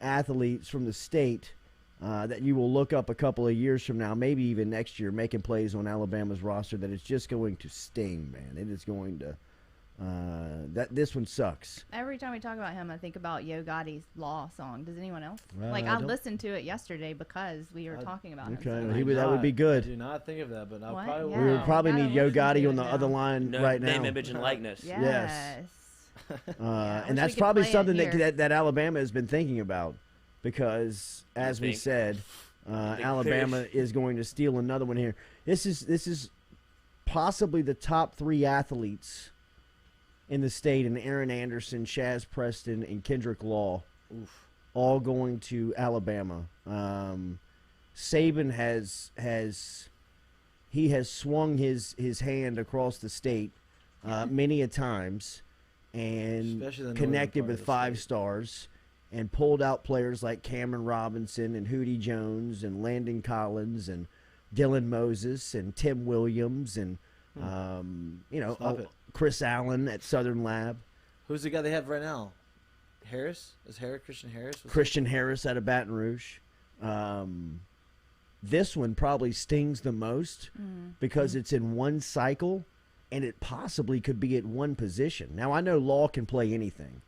athletes from the state that you will look up a couple of years from now, maybe even next year, making plays on Alabama's roster that is just going to sting, man. It is going to this one sucks. Every time we talk about him, I think about Yo Gotti's Law song. Does anyone else? I I don't- listened to it yesterday because we were talking about him. Okay, so he much. would- that would be I good. do not think of that, but I What? probably Yeah. We will. would probably gotta need Yo listen to Gotti it on the now. other line No, right name, now. image, and likeness. Yes. Yes. I And wish that's we could probably play it something here. that Alabama has been thinking about, because, as we think. said, Big Alabama fish. is going to steal another one here. This is possibly the top 3 athletes in the state, and Aaron Anderson, Shaz Preston, and Kendrick Law, all going to Alabama. Saban has swung his hand across the state many a times, and Especially the northern connected part with of the 5 state. stars, and pulled out players like Cameron Robinson and Hootie Jones and Landon Collins and Dylan Moses and Tim Williams and Stop it. Chris Allen at Southern Lab, Who's the guy they have right now? Harris? Is Christian Harris? Christian Harris out of Baton Rouge. this one probably stings the most because it's in one cycle, and it possibly could be at one position. Now, I know Law can play anything.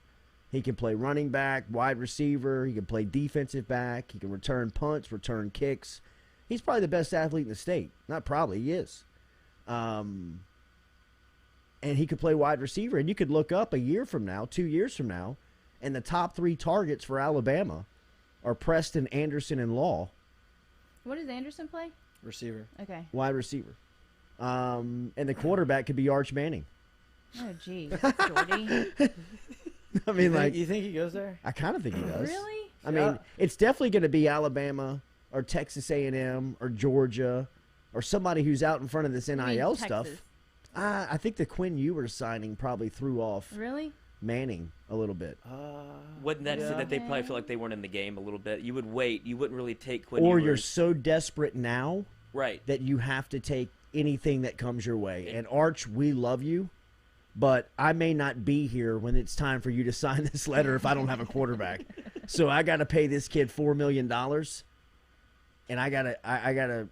He can play running back, wide receiver. He can play defensive back. He can return punts, return kicks. He's probably the best athlete in the state. Not probably, he is. And he could play wide receiver. And you could look up a year from now, 2 years from now, and the top 3 targets for Alabama are Preston, Anderson, and Law. What does Anderson play? Receiver. Okay. Wide receiver. And the quarterback could be Arch Manning. Oh, geez. Jordy. I mean, You think he goes there? I kind of think he does. Really? I mean, it's definitely going to be Alabama or Texas A&M or Georgia or somebody who's out in front of this NIL stuff. Texas. I think the Quinn Ewers signing probably threw off Really? Manning a little bit. Wouldn't that say that they probably feel like they weren't in the game a little bit? You would wait. You wouldn't really take Quinn Or Ewers. you're so desperate now right. that you have to take anything that comes your way. And Arch, we love you, but I may not be here when it's time for you to sign this letter if I don't have a quarterback. So I got to pay this kid $4 million, and I gotta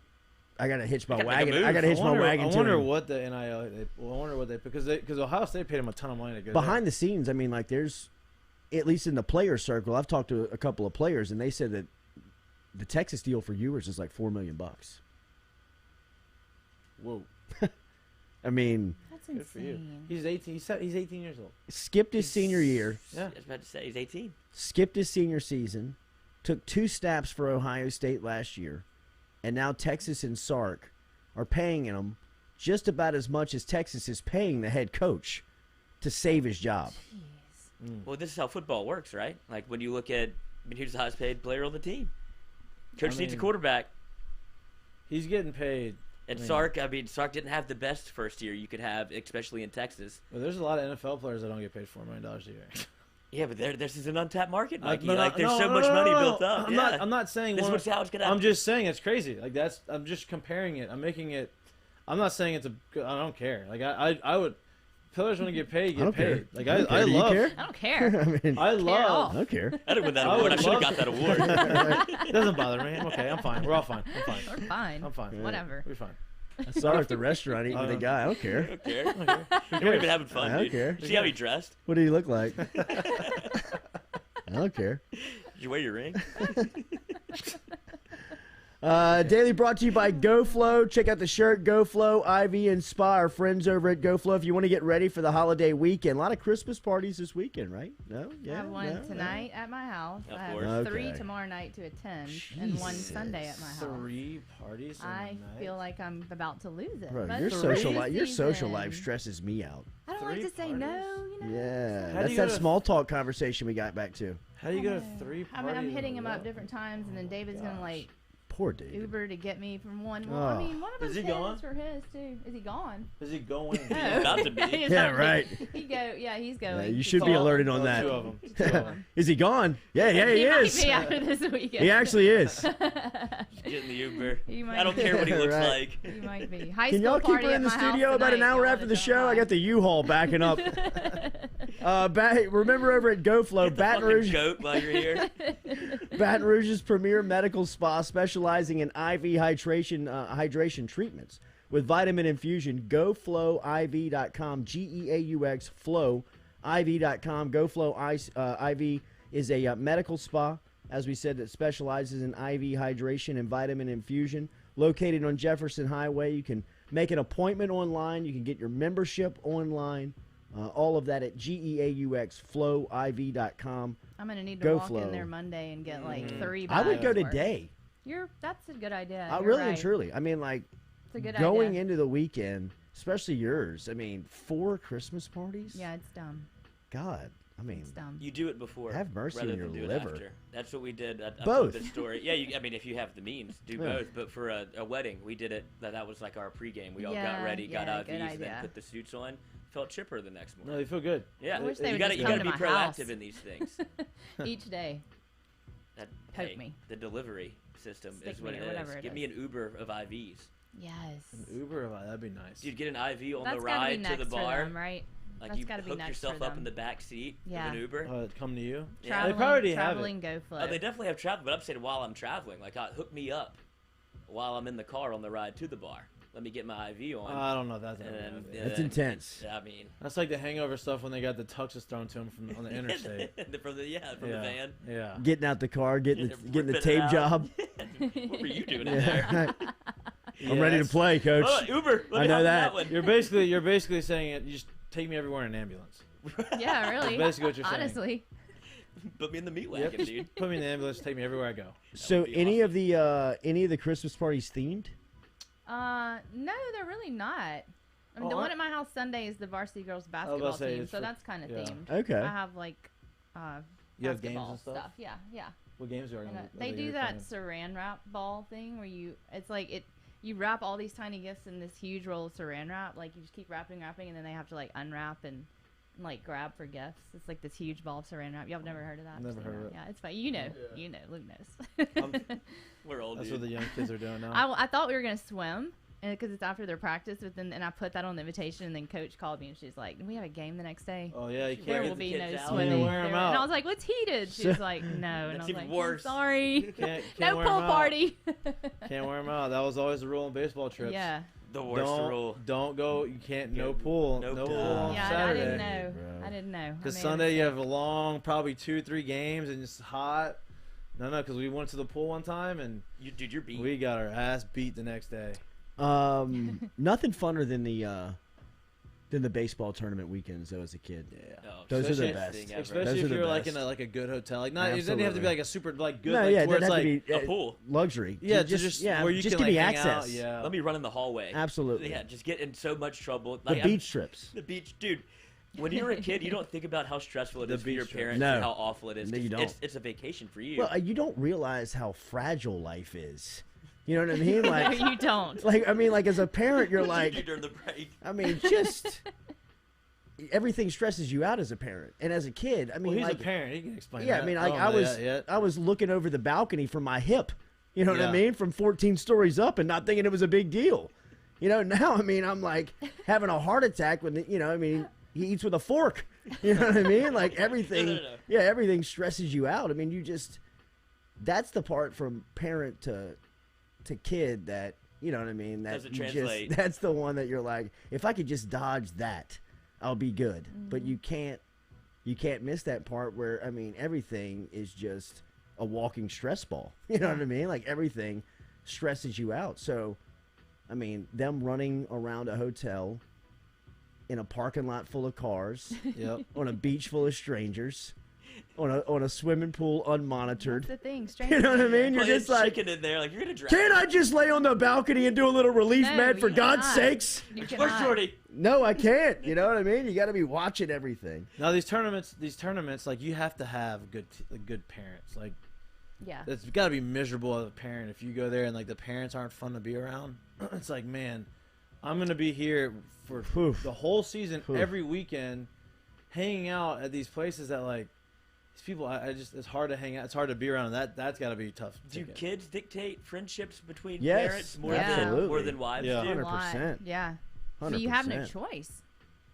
hitch my wagon. I gotta hitch my wagon. I wonder what the NIL. I wonder what they because Ohio State paid him a ton of money to go behind the scenes. I mean, like there's at least in the player circle. I've talked to a couple of players, and they said that the Texas deal for Ewers is like $4 million. Whoa. I mean, That's Good for you. insane. He's 18. He's 18 years old. skipped his senior year, Yeah. I was about to say he's 18. skipped his senior season, took 2 snaps for Ohio State last year, and now Texas and Sark are paying him just about as much as Texas is paying the head coach to save his job. Well, this is how football works, right? Like when you look at, who's the highest paid player on the team? Coach needs a quarterback. He's getting paid. And Sark didn't have the best first year you could have, especially in Texas. Well, there's a lot of NFL players that don't get paid $4 million a year. Yeah, but this is an untapped market, Mikey. But There's so much money built up. I'm not saying this is how it's gonna happen. I'm just saying it's crazy. Like I'm just comparing it. I'm making it. I'm not saying it's a. I don't care. Like I would. Players want to get paid. Get paid. Like I Do you love. care? I don't care. I mean, I love. I don't care. I didn't win that award. I should have got that award. It doesn't bother me. I'm okay. I'm fine. We're all fine. I'm fine. We're fine. I'm fine. Whatever. We're fine. I saw her at the restaurant eating with a guy. I don't care. I don't care. You weren't even having fun, I don't dude. care. See how he dressed? What do you look like? I don't care. Did you wear your ring? Daily brought to you by GoFlow. Check out the shirt, GoFlow, Ivy, and Spa, our friends over at GoFlow. If you want to get ready for the holiday weekend, a lot of Christmas parties this weekend, right? No? I Yeah? have one No? tonight at my house. Of I have course. 3 Okay. tomorrow night to attend, and 1 Sunday at my house. 3 parties. in a I night? feel like I'm about to lose it. Bro, but your it's social the life, your social season. life stresses me out. I don't like 3 to say no, you know. Yeah, How do that's you that go to- small talk conversation we got back to. How do you go to 3 I parties? mean, I'm in hitting a him up row? different times, and then David's gonna like Poor dude. Uber to get me from one. Well, Oh. I mean, one of Is them's he gone? his for his too. Is he gone? Is he going? No. about to be. He's Yeah, not- right. He go. Yeah, he's going. Yeah, you to should be talk. alerted on Oh, that. 2 of them. 2 of them. Is he gone? Yeah, he He is. might be after this weekend. He actually is. Get in the Uber. He might I don't care what he looks Right. like. He might be. High Can school y'all keep party her in at the my house studio about an tonight. hour Y'all after the wanna show? jump I got the U-Haul backing up. Remember over at GoFlow, Get the Baton fucking Rouge, goat while you're here. Baton Rouge's premier medical spa specializing in IV hydration treatments with vitamin infusion. GoFlowIV.com, GEAUX, FlowIV.com. GoFlow IV is a medical spa, as we said, that specializes in IV hydration and vitamin infusion. Located on Jefferson Highway, you can make an appointment online. You can get your membership online. All of that at GEAUX, FlowIV.com. I'm gonna need Go to walk Flow. in there Monday and get like 3 I would bags go worth. today. That's a good idea. I You're really right. and truly. I mean, like, It's a good going idea. into the weekend, especially yours. I mean, 4 Christmas parties? Yeah, it's dumb. God, I mean, It's dumb. You do it before. Have mercy rather on than your do liver. It after. That's what we did. I Both. told this story. Yeah, I mean, if you have the means, do Yeah. both. But for a wedding, we did it. That was like our pregame. We all got Yeah, ready, got yeah, IVs, good and then idea. put the suits on. Felt chipper the next No, morning. they feel good. Yeah, I wish they you would gotta just you come gotta to be my house. proactive in these things. Each day. That, Poke hey, me. the delivery system Stick is what me it or is. whatever it Give is. me an Uber of IVs. Yes. Uber, that'd be nice. You'd get an IV on That's the gotta be ride to next the for bar. them, right? Like That's you gotta be hook next yourself for up them. in the back seat Yeah. of an Uber. Come to you. Yeah. They probably already have traveling, it. go flow. Oh, they definitely have travel, but I'm saying while I'm traveling, like hook me up. while I'm in the car on the ride to the bar. Let me get my IV on. I don't know if that's and That's intense. I mean, that's like the hangover stuff when they got the tuxes thrown to them on the interstate. from the van. Yeah. Getting out the car, getting the Ripping it tape out. job. What were you doing in there? I'm ready to play, coach. Oh, Uber. Let I me know hop in that. one. You're basically saying it. You just take me everywhere in an ambulance. Yeah, really. That's basically what you're saying. Honestly. Put me in the meat wagon, Yep. dude. Put me in the ambulance. Take me everywhere I go. So would be any of the Christmas parties themed? No, they're really not. I mean, the one at my house Sunday is the varsity girls basketball say team, it's so for- that's kind of yeah. themed. Okay. I have like You have games basketball and stuff? Yeah, yeah. What games are you? They do that saran wrap ball thing where it's like you wrap all these tiny gifts in this huge roll of saran wrap. Like you just keep wrapping, and then they have to like unwrap and like grab for gifts. It's like this huge ball of saran wrap. Y'all have never heard of that? Never heard of it. Yeah, it's fun. You know, Luke knows. We're old, That's dude. what the young kids are doing now. I thought we were gonna swim. Because it's after their practice, but then I put that on the invitation, and then Coach called me and she's like, "We have a game the next day. Oh yeah, you There can't. will be the no kids out. swimming." Yeah, wear 'em there." out. And I was like, "What's heated?" She was like, "No," and I That's was even like, worse. "Sorry, Can't no wear 'em pool out. party." Can't wear them out. That was always the rule on baseball trips. Yeah, The worst rule. Don't go. You can't. No pool. No No pool. pool on yeah. Saturday. I didn't know. Bro. I didn't know. Because I made a Sunday you mistake. have a long, probably 2-3 games, and it's hot. No, because we went to the pool one time and Dude, you're beat. we got our ass beat the next day. Nothing funner than the baseball tournament weekends though as a kid. Yeah. Oh, Those are the especially- best. thing ever. Especially Those are if the you're like best. in a good hotel. Like not, it doesn't have to Absolutely. be like a super like good. No, like, yeah, it where doesn't it's have like to be a pool. luxury. yeah, just where you just can give me like, hang access. out. Yeah. Let me run in the hallway. Absolutely. Yeah, just get in so much trouble. The Like, I'm- beach trips. The beach, dude. When you're a kid, you don't think about how stressful it The is for your beach trip. parents No. and how awful it is. No, you 'cause don't. It's a vacation for you. Well, you don't realize how fragile life is. You know what I mean? No, Like, you don't. like as a parent, you're What did you like, do during the break? I mean, just everything stresses you out as a parent, and as a kid, I mean, Well, he's like, a parent. He can explain. yeah, that. I mean, like don't I know was, that yet. I was looking over the balcony from my hip. You know what I Yeah. mean? From 14 stories up, and not thinking it was a big deal. You know, now I mean, I'm like having a heart attack when I mean, he eats with a fork. You know what I mean? Like everything, No. yeah, everything stresses you out. I mean, that's the part from parent to kid that you know what I mean. That Doesn't you translate. that's the one that you're like, if I could just dodge that, I'll be good. But you can't miss that part where I mean, everything is just a walking stress ball. You know what I mean? Like everything stresses you out. So, I mean, them running around a hotel in a parking lot full of cars, Yep. on a beach full of strangers, on a swimming pool That's unmonitored. the thing. You know what I mean? You're Playing just like, chicken in there, like you're gonna drown. can't I just lay on the balcony and do a little relief No, med for you God's cannot. sakes? You Where's cannot. Jordy? No, I can't. You know what I mean? You got to be watching everything. Now these tournaments, like you have to have good parents. Like Yeah. it's got to be miserable as a parent if you go there and like the parents aren't fun to be around. It's like, man, I'm gonna be here for Oof. the whole season, Oof. every weekend, hanging out at these places that like these people. I just it's hard to hang out. It's hard to be around. That's got to be tough. to Do get. kids dictate friendships between Yes, parents more absolutely. than more than wives Yeah. do? 100%. Yeah. I mean, you have no 100%. choice.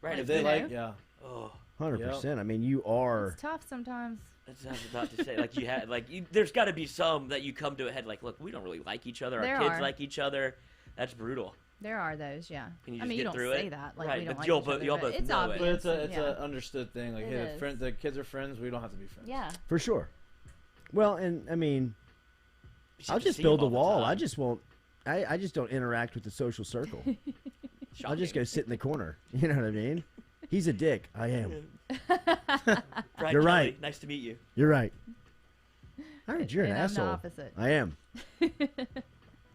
Right? If If they you like, know? yeah. oh, 100%. I mean, you are. It's tough sometimes. that's what I was about to say. Like you had, there's got to be some that you come to a head. Like, look, we don't really like each other. Our There kids are. like each other. That's brutal. There are those, yeah. Can you I just mean, get you don't through say it? that. Like, Right, we don't but like y'all each both- other, y'all but both it's know it. obvious. But it's and, a understood thing. Like, It hey, is. the kids are friends. We don't have to be friends. Yeah. For sure. Well, and I mean, You should I'll just see build them a all the wall. time. I just won't. I just don't interact with the social circle. I'll just go sit in the corner. You know what I mean? He's a dick. I am. Brian You're Kelly, right. Nice to meet you. You're right. I heard you're an And I'm the asshole. opposite. I am.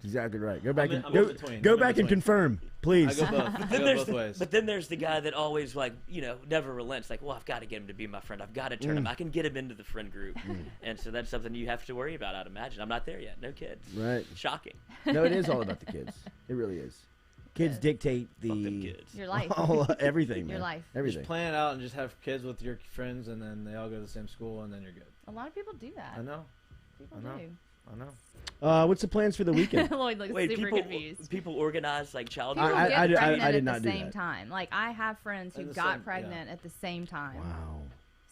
Exactly right. Go back I'm in- and I'm go, in between. go I'm in back and between. confirm, I please. go both. I Then go there's both ways. But then there's the guy that always never relents. Like, well, I've got to get him to be my friend. I've got to turn him. I can get him into the friend group. And so that's something you have to worry about. I'd imagine. I'm not there yet. No kids. Right. Shocking. No, it is all about the kids. It really is. Kids Yeah. dictate Fuck them the kids. Your life. everything. Your Man. life. Everything. Just plan it out and just have kids with your friends, and then they all go to the same school, and then you're good. A lot of people do that. I know. People I know. do. I know. What's the plans for the weekend? Lloyd looks Wait, super people confused. people organize like child. People I- get I pregnant did at not the do same that. time. Like, I have friends who At the got same- pregnant yeah. at the same time. Wow.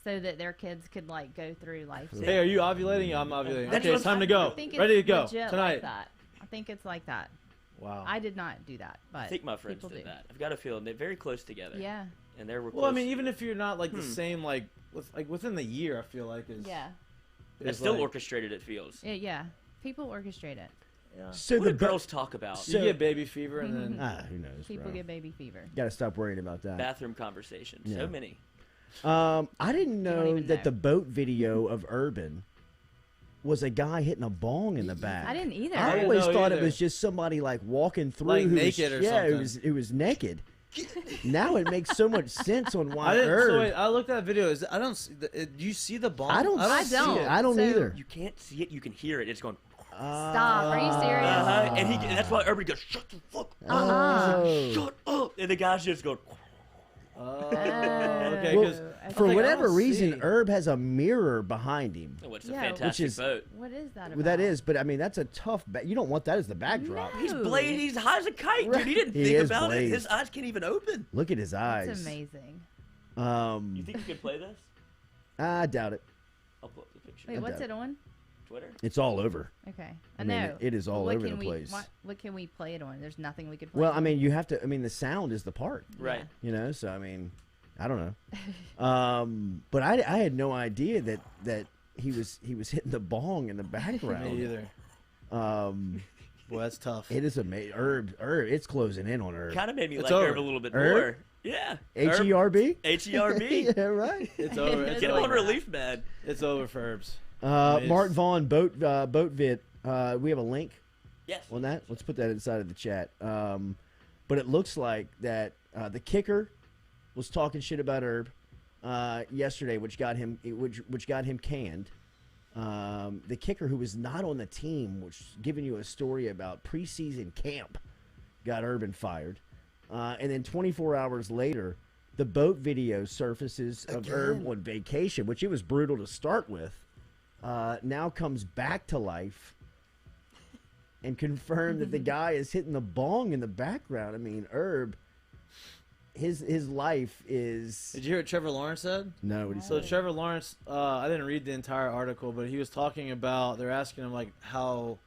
So that their kids could, like, go through life. Hey, are you ovulating? Yeah, I'm ovulating. That's Okay, what it's time to I'm- go. I think it's Ready to go legit tonight. Like that. I think it's like that. Wow. I did not do that, but I think my friends people did do. that. I've got a feeling they're very close together. Yeah. And they were close. Well, I mean, even if you're not like the same, like within the year, I feel like is Yeah. it's still orchestrated. It feels. Yeah. People orchestrate it. Yeah. So What the do girls talk about? You get baby fever and then who knows? People bro. get baby fever. Got to stop worrying about that. Bathroom conversations. Yeah. So many. I didn't don't know even that know. the boat video of Urban was a guy hitting a bong in the back. I didn't either. I didn't always know thought either. it was just somebody like walking through, Like who naked was, or yeah, something. it was naked. Now it makes so much sense on why I didn't. Herb. So wait, I looked at that video. I don't. See do you see the bomb? I don't. I see don't. it. I don't So- either. You can't see it. You can hear it. It's going. Stop. Are you serious? And that's why everybody goes, "Shut the fuck up! Oh. Shut up!" And the guys just go. Okay, Well, because for like, I whatever don't reason, see. Herb has a mirror behind him. Oh, it's a Yeah, fantastic which is- boat. What is that about? Well, that is, but I mean, that's a tough. You don't want that as the backdrop. No. He's blade. He's high as a kite, dude. He didn't He think is about blazed. it. His eyes can't even open. Look at his eyes. That's amazing. You think you could play this? I doubt it. I'll pull up the picture. Wait, what's it on? Twitter. It's all over. Okay. I I mean, know. it is all What over can the place. What can we play it on? There's nothing we could play. Well, it I on. mean, you have to. I mean, the sound is the part. Right. You know, so I mean, I don't know. But I had no idea that he was hitting the bong in the Me background. either. Boy, that's tough. It is amazing. Herb, it's closing in on Herb. Kind of made me It's like over. Herb a little bit Herb? more. Yeah. Herb. H-E-R-B. Yeah, right. It's over. It's Get him on over. relief, man. It's over for Herbs. Mark Vaughn boat vid. We have a link Yes. on that. Let's put that inside of the chat. But it looks like that the kicker was talking shit about Herb yesterday, which got him canned. The kicker, who was not on the team, which is giving you a story about preseason camp, got Urban fired. And then 24 hours later, the boat video surfaces of Herb on vacation, which it was brutal to start with, now comes back to life and confirmed that the guy is hitting the bong in the background. I mean, Herb, his life is... Did you hear what Trevor Lawrence said? No, what he So said. Trevor Lawrence, I didn't read the entire article, but he was talking about, they're asking him like how,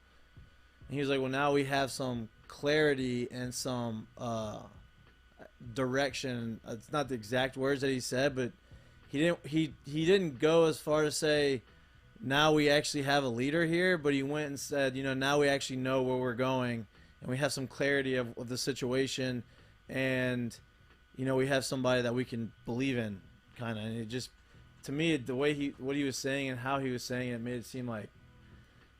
and he was like, well, now we have some clarity and some direction. It's not the exact words that he said, but he didn't go as far to say, now we actually have a leader here, but he went and said, now we actually know where we're going, and we have some clarity of the situation, and we have somebody that we can believe in, kind of. And it just, to me, the way what he was saying and how he was saying it made it seem like,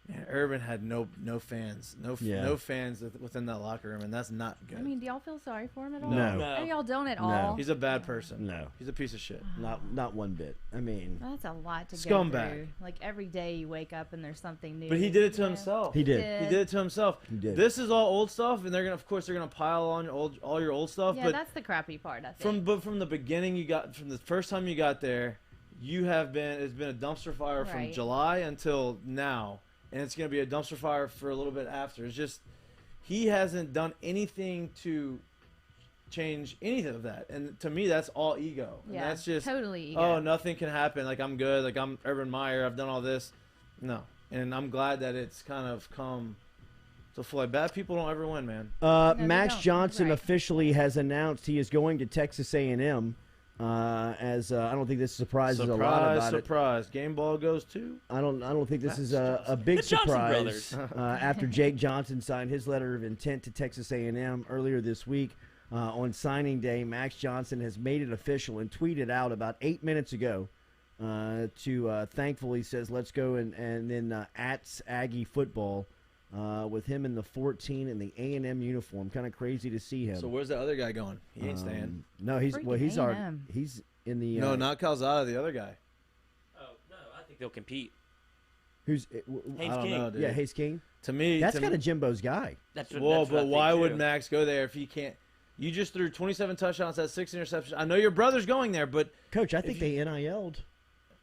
man, Urban had no fans, no fans within that locker room, and that's not good. I mean, do y'all feel sorry for him at all? No. Oh, y'all don't at No. all. He's a bad person. No. He's a piece of shit. Not one bit. I mean, That's a lot to Scumbag. go through. Like every day you wake up and there's something new. But he did it to you know? himself. he did. He did it to himself. He did. This is all old stuff, and of course they're gonna pile on all your old stuff. Yeah, but that's the crappy part. I think. from the beginning, from the first time you got there, it's been a dumpster fire from Right. July until now, and it's gonna be a dumpster fire for a little bit after. It's just he hasn't done anything to change anything of that, and to me that's all ego. And yeah, that's just totally. Ego. oh, nothing can happen. Like I'm good. Like I'm Urban Meyer. I've done all this. No, and I'm glad that it's kind of come to full. Bad people don't ever win, man. they Max don't. Johnson Right. officially has announced he is going to Texas A&M. As I don't think this surprises a lot about it. Surprise! Game ball goes too. I don't think this is a big The Johnson surprise. After Jake Johnson signed his letter of intent to Texas A&M earlier this week, on signing day, Max Johnson has made it official and tweeted out about 8 minutes ago to thankfully says let's go and then at Aggie football with him in the 14 and the A&M uniform. Kind of crazy to see him. So where's the other guy going? He ain't staying. No, he's Freaking he's in the No, not Calzada. The other guy. Oh no, I think they'll compete. who's I Haynes don't King. know, dude. yeah, Hayes King. To me, That's kind of Jimbo's guy. That's Well, that's what I but think, why would too. Max go there if he can't? You just threw 27 touchdowns, had 6 interceptions. I know your brother's going there, but Coach, I think If they NIL'd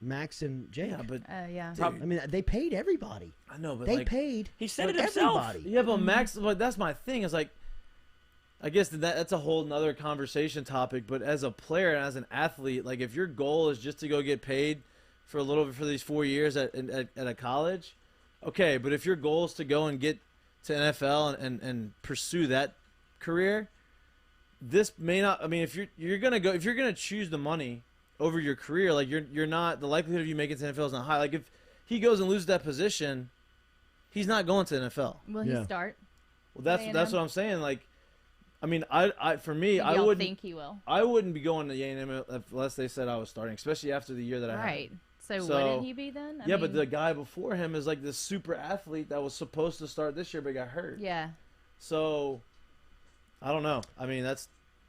Max and Jake. yeah, but Yeah. Dude. I mean, they paid everybody. I know, but They like, paid He said it for himself. everybody. yeah, but Max, but that's my thing. Is like, I guess that's a whole nother conversation topic. But as a player and as an athlete, like if your goal is just to go get paid for a little bit for these 4 years at a college, okay. But if your goal is to go and get to NFL and pursue that career, this may not. I mean, if you're gonna choose the money over your career, like you're not, the likelihood of you making it to NFL is not high. Like if he goes and loses that position, he's not going to NFL. Will he start? Well, that's what I'm saying. Like, I mean, I for me, I wouldn't think he will. I wouldn't be going to A&M unless they said I was starting, especially after the year that I had. Right. So wouldn't he be then? I mean, but the guy before him is like this super athlete that was supposed to start this year but got hurt. Yeah. So, I don't know. I mean, that's.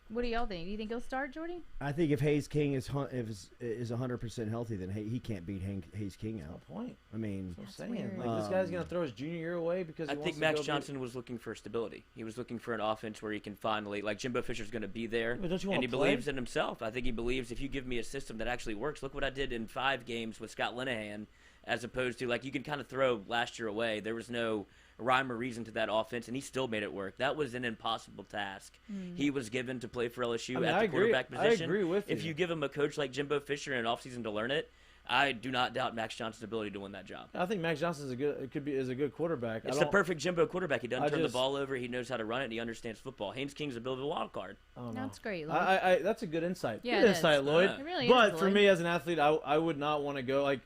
What do y'all think? Do you think he'll start, Jordy? I think if Hayes King is 100% healthy, then he can't beat Hayes King out. No point. I mean, that's what I'm saying. Like, this guy's gonna throw his junior year away because I think Max Johnson was looking for stability. He was looking for an offense where he can finally, like Jimbo Fisher's going to be there, but don't you and want he to play? believes in himself. I think he believes if you give me a system that actually works. Look what I did in 5 games with Scott Linehan, as opposed to like you can kind of throw last year away. There was no rhyme or reason to that offense, and he still made it work. That was an impossible task. He was given to play for LSU at the quarterback position. I agree with you. If you give him a coach like Jimbo Fisher in an offseason to learn it, I do not doubt Max Johnson's ability to win that job. I think Max Johnson is a good quarterback. It's the perfect Jimbo quarterback. He doesn't turn the ball over. He knows how to run it. And he understands football. Haynes King's a bit of a wild card. That's great, Lloyd. That's a good insight. Yeah, good insight, Lloyd. It really but is, for Lloyd. me as an athlete, I would not want to go. Like,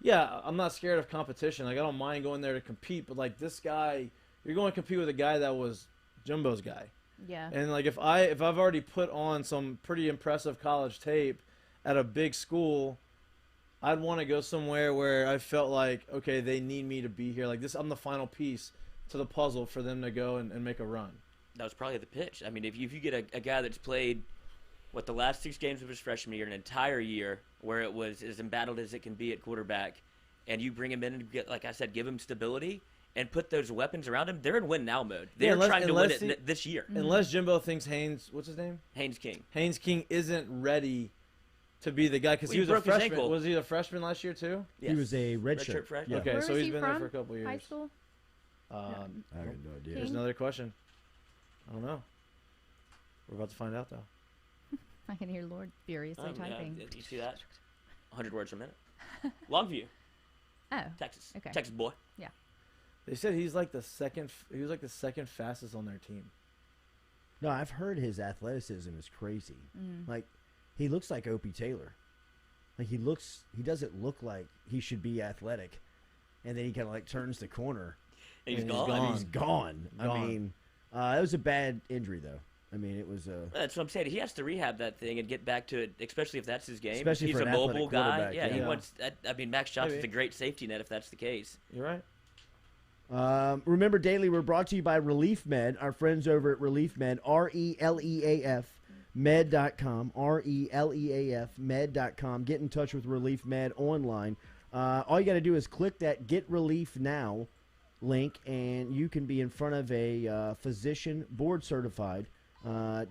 yeah, I'm not scared of competition. Like, I don't mind going there to compete. But like this guy, you're going to compete with a guy that was Jimbo's guy. Yeah. And like if I've already put on some pretty impressive college tape at a big school, I'd want to go somewhere where I felt like, okay, they need me to be here. Like this, I'm the final piece to the puzzle for them to go and make a run. That was probably the pitch. I mean, if you get a guy that's played the last 6 games of his freshman year, an entire year, where it was as embattled as it can be at quarterback, and you bring him in and get, like I said, give him stability and put those weapons around him, they're in win now mode. They're trying to win it this year. Unless Jimbo thinks what's his name? Haynes King. Haynes King isn't ready to be the guy because he was a freshman. Was he a freshman last year too? Yes. He was a redshirt freshman. Yeah. Okay, Where so was he's he been from? there for a couple of years. High school? I have no idea. Here's another question. I don't know. We're about to find out though. I can hear Lord furiously typing. You see that? 100 words a minute. Longview, Oh. Texas. Okay. Texas boy. Yeah. They said he's like the second. He was like the second fastest on their team. No, I've heard his athleticism is crazy. Like, he looks like Opie Taylor. Like, he doesn't look like he should be athletic. And then he kind of, like, turns the corner. And he's He's gone. gone. I mean, it was a bad injury, though. I mean, it was a... That's what I'm saying. He has to rehab that thing and get back to it, especially if that's his game. Especially he's for a an mobile athletic guy. quarterback, Yeah, he yeah. wants... I mean, Max Johnson's Maybe. a great safety net if that's the case. You're right. Remember, Daily, we're brought to you by Relief Med, our friends over at Relief Med, RELEAF, med.com, RELEAF, med.com. Get in touch with Relief Med online. All you got to do is click that Get Relief Now link, and you can be in front of a physician board-certified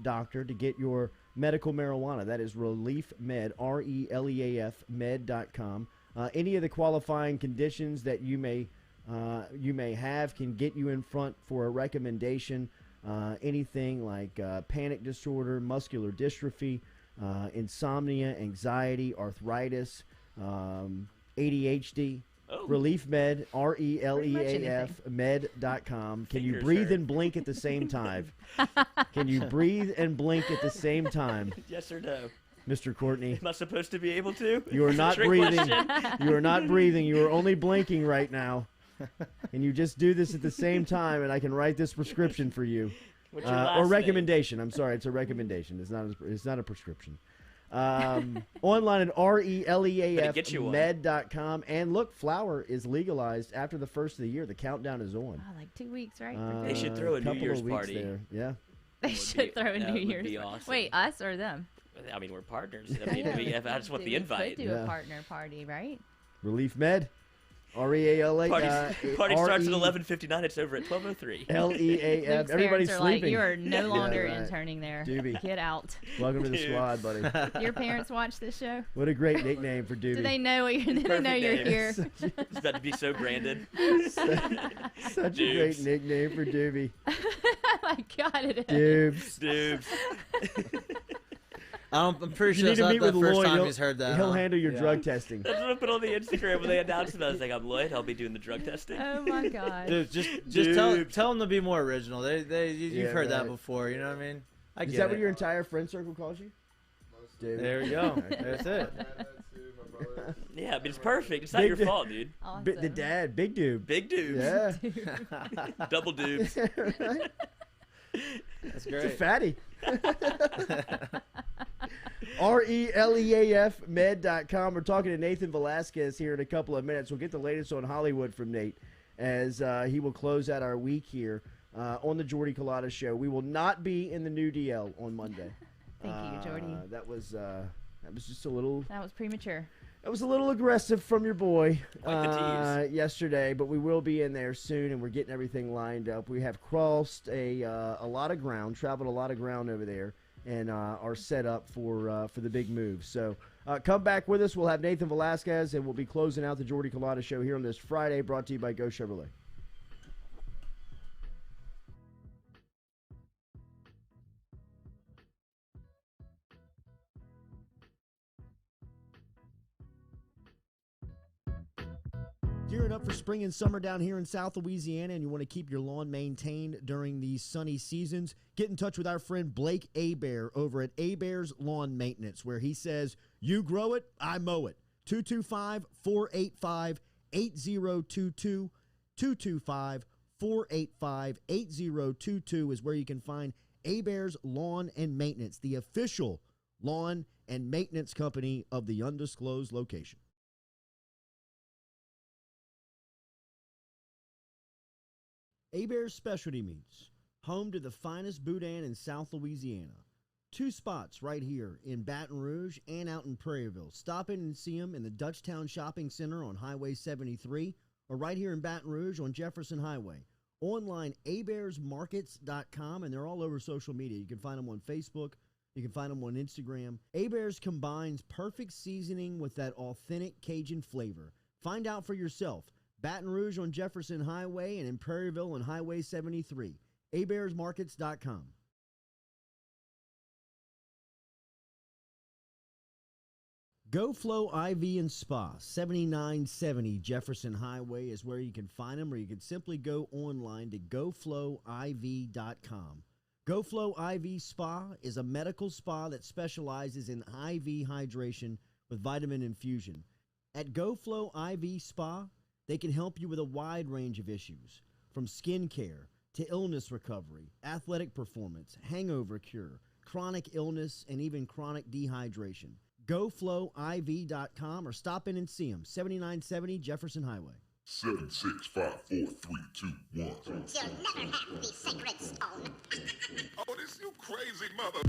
doctor to get your medical marijuana. That is Relief Med, RELEAF, med.com. Any of the qualifying conditions that you may have can get you in front for a recommendation. Anything like panic disorder, muscular dystrophy, insomnia, anxiety, arthritis, ADHD. Oh. Relief Med, RELEAF, med.com. Can you Fingers breathe hurt. and blink at the same time? Can you breathe and blink at the same time, Yes or no? Mr. Courtney? Am I supposed to be able to? You are not Trick breathing. question. You are not breathing. You are only blinking right now. And you just do this at the same time, and I can write this prescription for you. What's your last Or name? recommendation. I'm sorry, it's a recommendation. It's not a prescription. Online at get you one. RELEAFmed.com. And look, flower is legalized after the first of the year. The countdown is on. Oh, like 2 weeks, right? They should throw a New couple Year's of weeks party. there. Yeah. They would should be- throw a that New would Year's. be awesome. Wait, us or them? I mean, we're partners. I mean, I just want the invite. We could do Yeah. a partner party, right? Relief Med. REALA. Party starts at 11:59. It's over at 12:03. LEAF. Luke's Everybody's parents are sleeping. like, you are no Yeah, longer right. interning there. Doobie. Get out. Welcome to the Dude. squad, buddy. Your parents watch this show? What a great nickname for Doobie. Do they know what you're? Do they know Perfect you're name. here? It's about to be so branded. Such a great Doobs. nickname for Doobie. Oh my God, it is. Doobs. Dudes. I'm pretty You sure need to that's meet not the with first Lloyd. time he's heard that. He'll huh? handle your Yeah. drug testing. That's what I put on the Instagram when they announced it. I was like, I'm Lloyd. I'll be doing the drug testing. Oh my god. Dude, just Dude. tell them to be more original. You've Yeah, heard that right. before. You know what I mean? I Is get that it. what your entire friend circle calls you? Dude. There we go. That's it. Yeah, but it's perfect. It's not Big your dude. fault, dude. Awesome. The dad, big dude. Big dudes. Yeah. Double dudes. Right? That's It's a great. fatty. RELEAFmed.com. We're talking to Nathan Velasquez here in a couple of minutes. We'll get the latest on Hollywood from Nate as he will close out our week here on the Jordy Culotta Show. We will not be in the new DL on Monday. Thank you, Jordy. That was just a little. That was premature. It was a little aggressive from your boy Like the tease. yesterday, but we will be in there soon, and we're getting everything lined up. We have crossed a lot of ground, traveled a lot of ground over there, and are set up for the big move. So come back with us. We'll have Nathan Velasquez, and we'll be closing out the Jordy Culotta Show here on this Friday, brought to you by Go Chevrolet. Gearing up for spring and summer down here in South Louisiana, and you want to keep your lawn maintained during these sunny seasons, get in touch with our friend Blake Abear over at Abear's Lawn Maintenance, where he says, you grow it, I mow it. 225-485-8022. 225-485-8022 is where you can find Abear's Lawn and Maintenance, the official lawn and maintenance company of the undisclosed location. Abear's Specialty Meats, home to the finest boudin in South Louisiana. 2 spots right here in Baton Rouge and out in Prairieville. Stop in and see them in the Dutchtown Shopping Center on Highway 73 or right here in Baton Rouge on Jefferson Highway. Online, abearsmarkets.com, and they're all over social media. You can find them on Facebook. You can find them on Instagram. Abear's combines perfect seasoning with that authentic Cajun flavor. Find out for yourself. Baton Rouge on Jefferson Highway and in Prairieville on Highway 73. abearsmarkets.com. Go Flow IV and Spa, 7970 Jefferson Highway is where you can find them, or you can simply go online to goflowiv.com. Go Flow IV Spa is a medical spa that specializes in IV hydration with vitamin infusion. At Go Flow IV Spa, they can help you with a wide range of issues, from skin care to illness recovery, athletic performance, hangover cure, chronic illness, and even chronic dehydration. GoFlowIV.com or stop in and see them, 7970 Jefferson Highway. 7, 6, 5, 4, 3, 2, 1. You'll never have the sacred stone. Oh, this you crazy mother.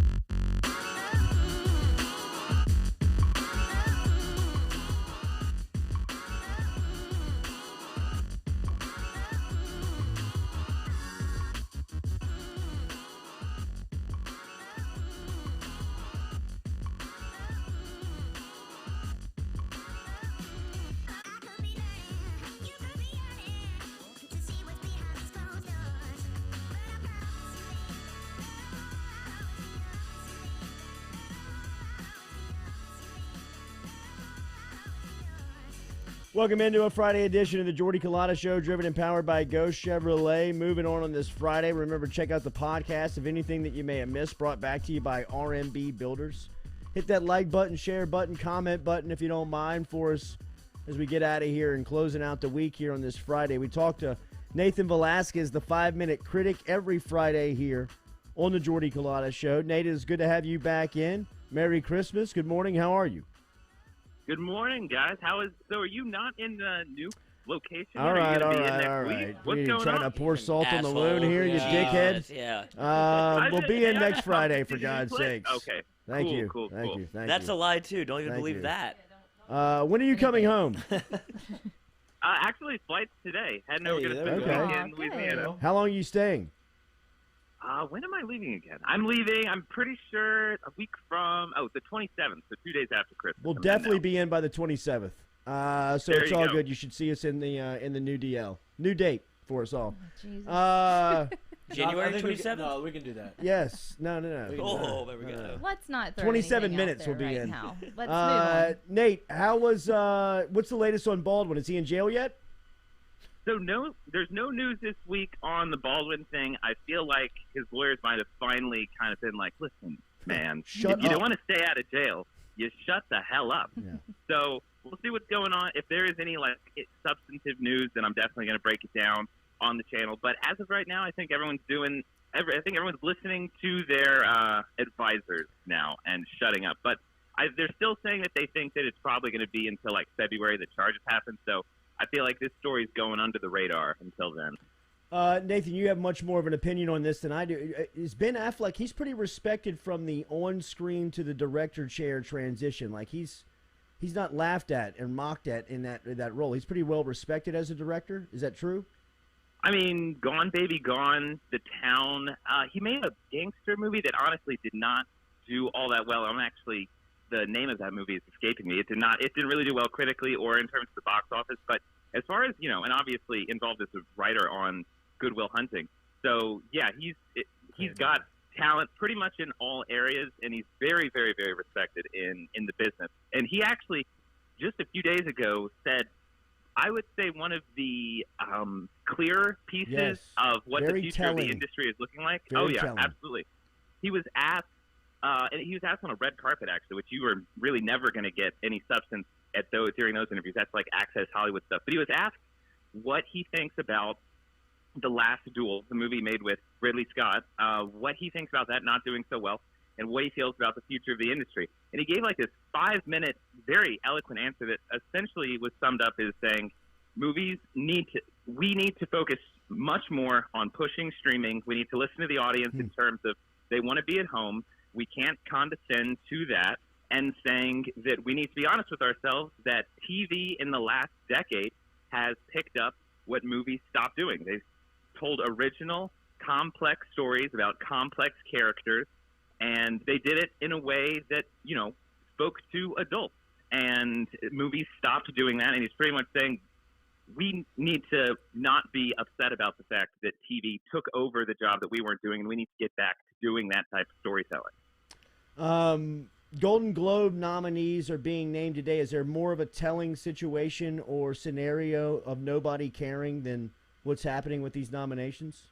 Welcome into a Friday edition of the Jordy Culotta Show, driven and powered by Go Chevrolet. Moving on this Friday, remember, check out the podcast of anything that you may have missed, brought back to you by RMB Builders. Hit that like button, share button, comment button if you don't mind for us as we get out of here and closing out the week here on this Friday. We talked to Nathan Velasquez, the 5-minute critic, every Friday here on the Jordy Culotta Show. Nate, it's good to have you back in. Merry Christmas. Good morning. How are you? Good morning, guys. So are you not in the new location? All Are you right, gonna all be in right, next all week? right. What's You're going trying on? to pour salt on the wound Asshole. here, you Yeah. dickhead. Yeah. We'll be in I next just Friday, thought- for did you God's play? sakes. Okay. Thank Cool, you. cool, Thank cool. you. Thank That's you. a lie, too. Don't even Thank believe you. that. When are you coming home? Actually, flight's today. Heading over Hey, to there spend we the go. week Aw, in good. Louisiana. How long are you staying? When am I leaving again? I'm leaving, I'm pretty sure, a week from, the 27th, so 2 days after Christmas. We'll I'm definitely heading be in by the 27th. So There it's you all go. good. You should see us in the new DL. New date for us all. Jesus. January I think 27th? No, we can do that. Yes. No. Oh, there we go. Let's not throw 27 anything minutes out there will be right in. now. Let's move on. Nate, how was what's the latest on Baldwin? Is he in jail yet? So there's no news this week on the Baldwin thing. I feel like his lawyers might have finally kind of been like, listen, man, Shut if you up. don't want to stay out of jail, you shut the hell up. Yeah. So we'll see what's going on. If there is any substantive news, then I'm definitely going to break it down on the channel. But as of right now, I think everyone's listening to their advisors now and shutting up. But they're still saying that they think that it's probably going to be until like February the charges happen. So I feel like this story's going under the radar until then. Nathan, you have much more of an opinion on this than I do. Is Ben Affleck? He's pretty respected from the on-screen to the director chair transition. Like he's not laughed at and mocked at in that role. He's pretty well respected as a director. Is that true? I mean, Gone Baby Gone, The Town. He made a gangster movie that honestly did not do all that well. The name of that movie is escaping me. It didn't really do well critically or in terms of the box office. But as far as, and obviously involved as a writer on Good Will Hunting. So yeah, he's got talent pretty much in all areas, and he's very, very, very respected in the business. And he actually just a few days ago said, I would say one of the clearer pieces of what the future of the industry is looking like. Very telling. Absolutely. He was asked on a red carpet, actually, which you were really never going to get any substance during those interviews. That's like Access Hollywood stuff. But he was asked what he thinks about The Last Duel, the movie made with Ridley Scott, what he thinks about that not doing so well, and what he feels about the future of the industry. And he gave like this 5-minute, very eloquent answer that essentially was summed up as saying, we need to focus much more on pushing streaming. We need to listen to the audience in terms of they want to be at home. We can't condescend to that, and saying that we need to be honest with ourselves that TV in the last decade has picked up what movies stopped doing. They've told original, complex stories about complex characters, and they did it in a way that, spoke to adults. And movies stopped doing that, and he's pretty much saying we need to not be upset about the fact that TV took over the job that we weren't doing, and we need to get back to doing that type of storytelling. Golden Globe nominees are being named today. Is there more of a telling situation or scenario of nobody caring than what's happening with these nominations?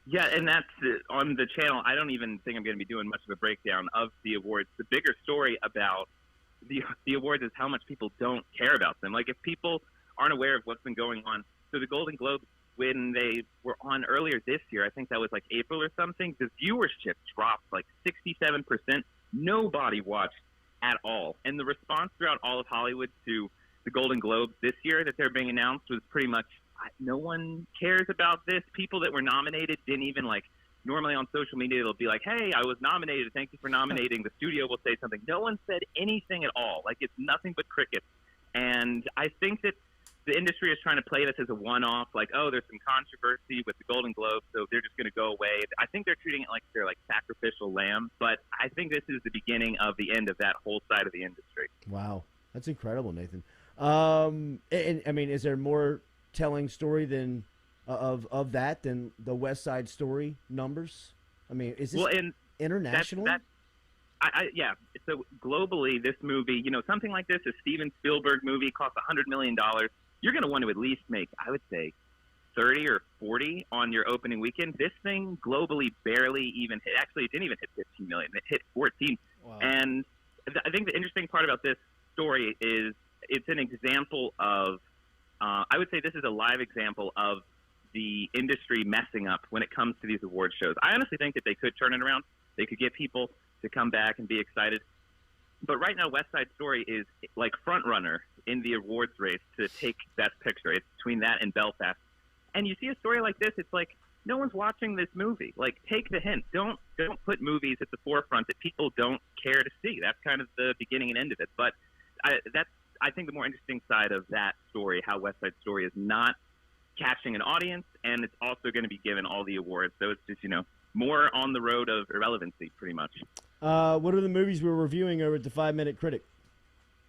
Yeah, and that's on the channel. I don't even think I'm going to be doing much of a breakdown of the awards. The bigger story about the awards is how much people don't care about them. Like, if people aren't aware of what's been going on. So the Golden Globes, when they were on earlier this year, I think that was like April or something, the viewership dropped like 67%. Nobody watched at all. And the response throughout all of Hollywood to the Golden Globes this year that they're being announced was pretty much, no one cares about this. People that were nominated didn't even normally on social media, they'll be like, hey, I was nominated. Thank you for nominating. The studio will say something. No one said anything at all. It's nothing but crickets. And I think that the industry is trying to play this as a one-off, there's some controversy with the Golden Globes, so they're just going to go away. I think they're treating it like they're sacrificial lamb, but I think this is the beginning of the end of that whole side of the industry. Wow. That's incredible, Nathan. And I mean, is there more telling story than of that than the West Side Story numbers? I mean, is this international? Yeah. So globally, this movie, something like this, a Steven Spielberg movie costs $100 million. You're going to want to at least make, I would say, 30 or 40 on your opening weekend. This thing globally barely even hit. Actually, it didn't even hit 15 million. It hit 14. Wow. And I think the interesting part about this story is it's an example of, I would say this is a live example of the industry messing up when it comes to these award shows. I honestly think that they could turn it around. They could get people to come back and be excited. But right now, West Side Story is front runner in the awards race to take Best Picture. It's between that and Belfast. And you see a story like this, it's no one's watching this movie. Take the hint. Don't put movies at the forefront that people don't care to see. That's kind of the beginning and end of it. But I think the more interesting side of that story, how West Side Story is not catching an audience, and it's also going to be given all the awards. So it's just, more on the road of irrelevancy, pretty much. What are the movies we're reviewing over at the 5-Minute Critic?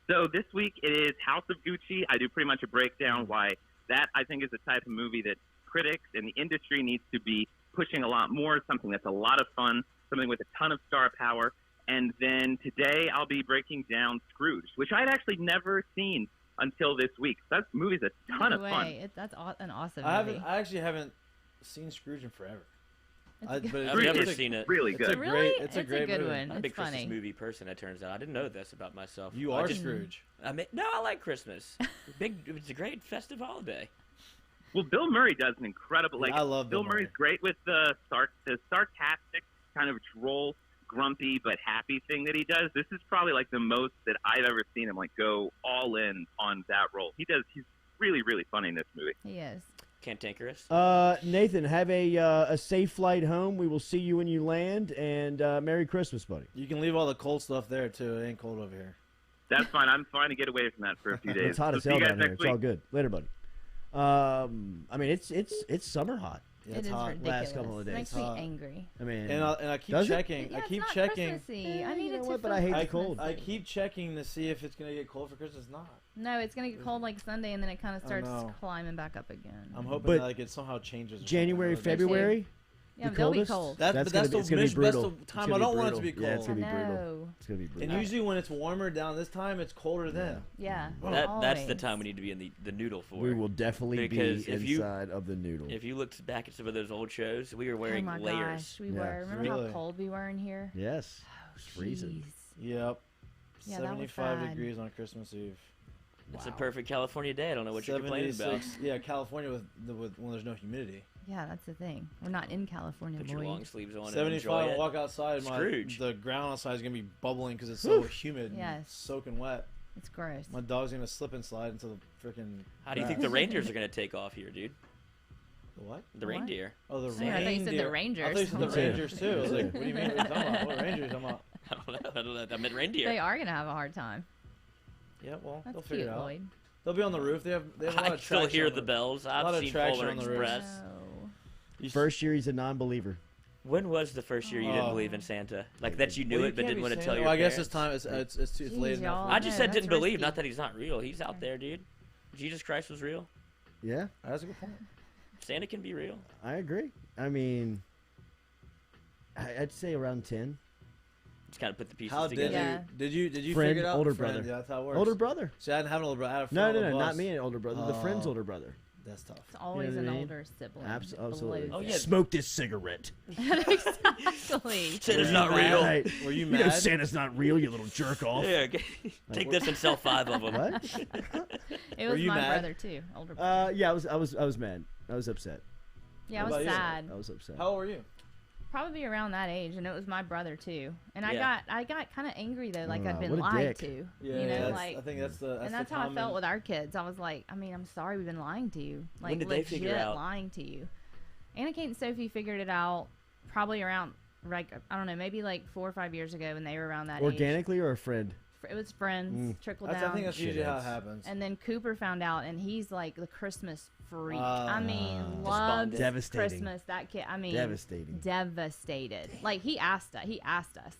So this week it is House of Gucci. I do pretty much a breakdown why that, I think, is the type of movie that critics and the industry needs to be pushing a lot more, something that's a lot of fun, something with a ton of star power. And then today I'll be breaking down Scrooge, which I'd actually never seen until this week. That movie's a ton of fun. That's an awesome movie. I actually haven't seen Scrooge in forever. I've never seen it. Really good. It's a great good movie. one. I'm a big It's funny. Christmas movie person, it turns out. I didn't know this about myself. You are Scrooge. No, I like Christmas. It's a great festive holiday. Well, Bill Murray does an incredible. I love Bill Bill Murray. Murray's great with the sarcastic, kind of droll, grumpy but happy thing that he does. This is probably like the most that I've ever seen him like go all in on that role. He's really, really funny in this movie. He is. Cantankerous. Nathan, have a safe flight home. We will see you when you land, and Merry Christmas, buddy. You can leave all the cold stuff there too. It ain't cold over here. That's fine. I'm fine to get away from that for a few days. It's hot as See you hell guys down here. next It's week. all good. Later, buddy. I mean, it's summer hot. Yeah, It it's is hot. ridiculous. Last couple of days. It makes me Hot. angry. I mean, And I keep Does it? checking. Yeah, I keep it's not checking. Christmassy. I need you it know to what, but feel I hate the I, cold. I keep checking to see if it's gonna get cold for Christmas. It's not. No, it's gonna get cold like Sunday, and then it kind of starts know. climbing back up again. I'm hoping But that like it somehow changes. or January, something. February. Yeah, the they'll be coldest? cold. That's That's the gonna be that's brutal. the It's time gonna I be don't want it to be brutal. cold. Yeah, it's gonna be I brutal. know. It's gonna be brutal. And usually when it's warmer down this time, it's colder then. Yeah. That's the always. time we need to be in the noodle for. We will definitely Because be if you- inside of the noodle. If you looked back at some of those old shows, we were wearing oh my layers. gosh, we Yeah. were. Remember Really? how cold we were in here? Yes, it's freezing. Jeez. Yep. Yeah, that was 75 bad. degrees on Christmas Eve. It's a perfect California day. I don't know what you're complaining about. Yeah, California when there's no humidity. Yeah, that's the thing. We're not in California, Put your Lloyd. long sleeves on and 75. enjoy it. Walk outside. Scrooge. The ground outside is gonna be bubbling because it's so humid. Yes. And soaking wet. It's gross. My dog's gonna slip and slide into the freaking. How do you think the Rangers are going to take off here, dude? The what? The What? reindeer. Oh, the Yeah, I thought you said the reindeer. Rangers. I thought you said the Yeah. Rangers too. I was like, what do you mean? What are you talking about? What Rangers are you talking about? I don't know. I meant reindeer. They are gonna have a hard time. Yeah, well, That's they'll figure cute, it out. Lloyd. They'll be on the roof. They have a lot I of still traction hear on the bells. lot I've of seen traction Polar on the roof. Express. No. First year he's a non-believer. When was the first year you didn't Oh. believe in Santa? Like that you knew Well, it but can't didn't be want to saying tell that. your Well, I guess parents? this time it's too Jeez, late enough. y'all. I just No, said didn't that's believe, risky. not that he's not real. He's out there, dude. Jesus Christ was real. Yeah, That's a good point. Santa can be real. I agree. I mean, I'd say around 10. Just kind of put the pieces How did together. you did you Friend, figure it out? older Friend, brother. Yeah, that's how it works. Older brother. See, I didn't have an older brother. I had a No, friend no, on no, the not bus. me, an older brother. The friend's Oh. older brother. That's tough. It's always what an I mean? older sibling. Absolutely. Oh, yeah. Smoke this cigarette. Exactly. Santa's you not mad? real. Right. Were you You mad? know Santa's not real, you little jerk off. Yeah, okay. Take this and sell 5 of them. What? It Were was you my mad? brother too, older brother. Yeah, I was mad. I was upset. Yeah, I What was about you? sad. I was upset. How old were you? Probably around that age, and it was my brother too. And Yeah. I got kind of angry though, like Oh, I'd been what a lied dick. to. Yeah, you know, that's, like. I think that's the And that's the how I common, felt with our kids. I was like, I mean, I'm sorry we've been lying to you. Like, When did they legit figure out? lying to you. Anna, Kate, and Sophie figured it out probably around, like, I don't know, maybe like 4 or 5 years ago when they were around that age. Organically or a friend? It was friends, trickled I down. think that's usually how it Shitheads. happens. And then Cooper found out, and he's like the Christmas freak. Ah. I mean, Despondent. loves Devastating. Christmas. That kid, I mean, Devastating. devastated. Like he asked us,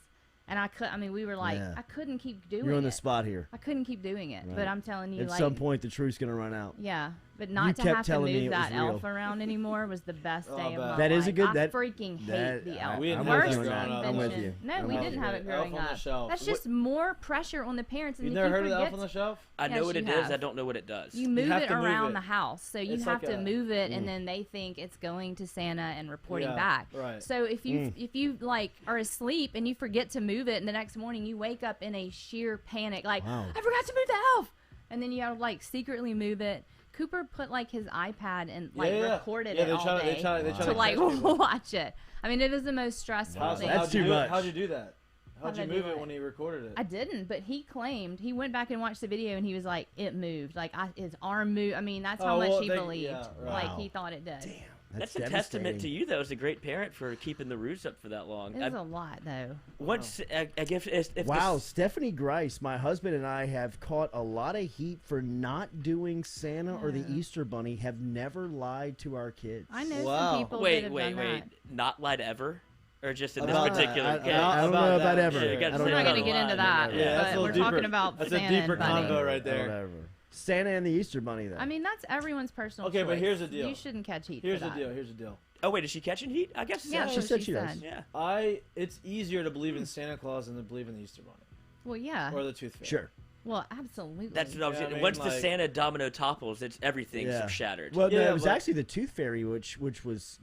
and I could. I mean, we were like, Yeah. I couldn't keep doing You're on the it. spot here. I couldn't keep doing it. Right. But I'm telling you, At like, some point, the truth's going to run out. yeah. But You not to kept have to telling me move it that was elf real. around anymore was the best Oh, day of bad. my That life. is a good- I that- freaking hate that- the I- elf. We didn't I'm have with that you on growing that. up. I'm with invention. you. No, I'm we with didn't you. have it Elf growing on the up. Shelf. That's What- just more pressure on the parents. And You if never you heard of the forget Elf on the Shelf? I know Yes, what you it is. have. I don't know what it does. You move have it to move around it. the house, so you It's have like to a- move it, and then they think it's going to Santa and reporting Yeah, back. right. So if you like are asleep and you forget to move it, and the next morning you wake up in a sheer panic, like Wow. I forgot to move the elf, and then you have to like secretly move it. Cooper put like his iPad and like recorded yeah, it they all try, day they try to to like catch people. watch it. I mean, it was the most stressful How's, thing. That's how'd you too do it? much. How'd you do that? How'd you How'd I move do it it? when he recorded it? I didn't, but he claimed he went back and watched the video and he was like, it moved, like his arm moved. I mean, that's how Oh, much well, he they- believed, yeah, right. like Wow. he thought it did. Damn. That's a testament to you, though, as a great parent for keeping the ruse up for that long. It was a lot though. Once, I guess, if Wow, the, Stephanie Grice, my husband and I have caught a lot of heat for not doing Santa or the Yeah. Easter Bunny, have never lied to our kids. I know Wow. some people that wait, have wait, done wait, that. not lied ever, or just in About this that. particular I- case? I don't About know that. about ever. Yeah, you gotta I don't say We're not know. going to get into that, Yeah, that's a but little we're deeper. talking about That's Santa a deeper and Bunny. convo right there. Whatever. Santa and the Easter Bunny, though. I mean, that's everyone's personal Okay, choice. but here's the deal. You shouldn't catch heat Here's for the that. deal. Here's the deal. Oh wait, is she catching heat? I guess Yeah, so. she so said she does. Yeah. It's easier to believe in Santa Claus than to believe in the Easter Bunny Well, yeah. or the Tooth Fairy. Sure. Well, absolutely. That's what I was. Yeah, I mean, Once the like- Santa domino topples, everything's Yeah. shattered. Well, no, Yeah, it was but- actually the Tooth Fairy, which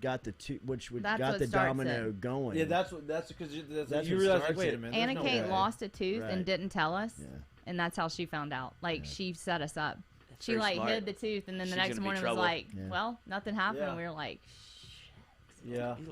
got the That's got what the starts domino it. going. Yeah, that's because you That's you what realize, like, starts wait it. a minute. Anna there's no Kate way. lost a tooth Right. and didn't tell us, Yeah. and that's how she found out. Like she set us up. That's She very like smart. hid the tooth, and then the She's next gonna be morning was trouble. like, Yeah. "Well, nothing happened." Yeah. And we were like, Yeah. You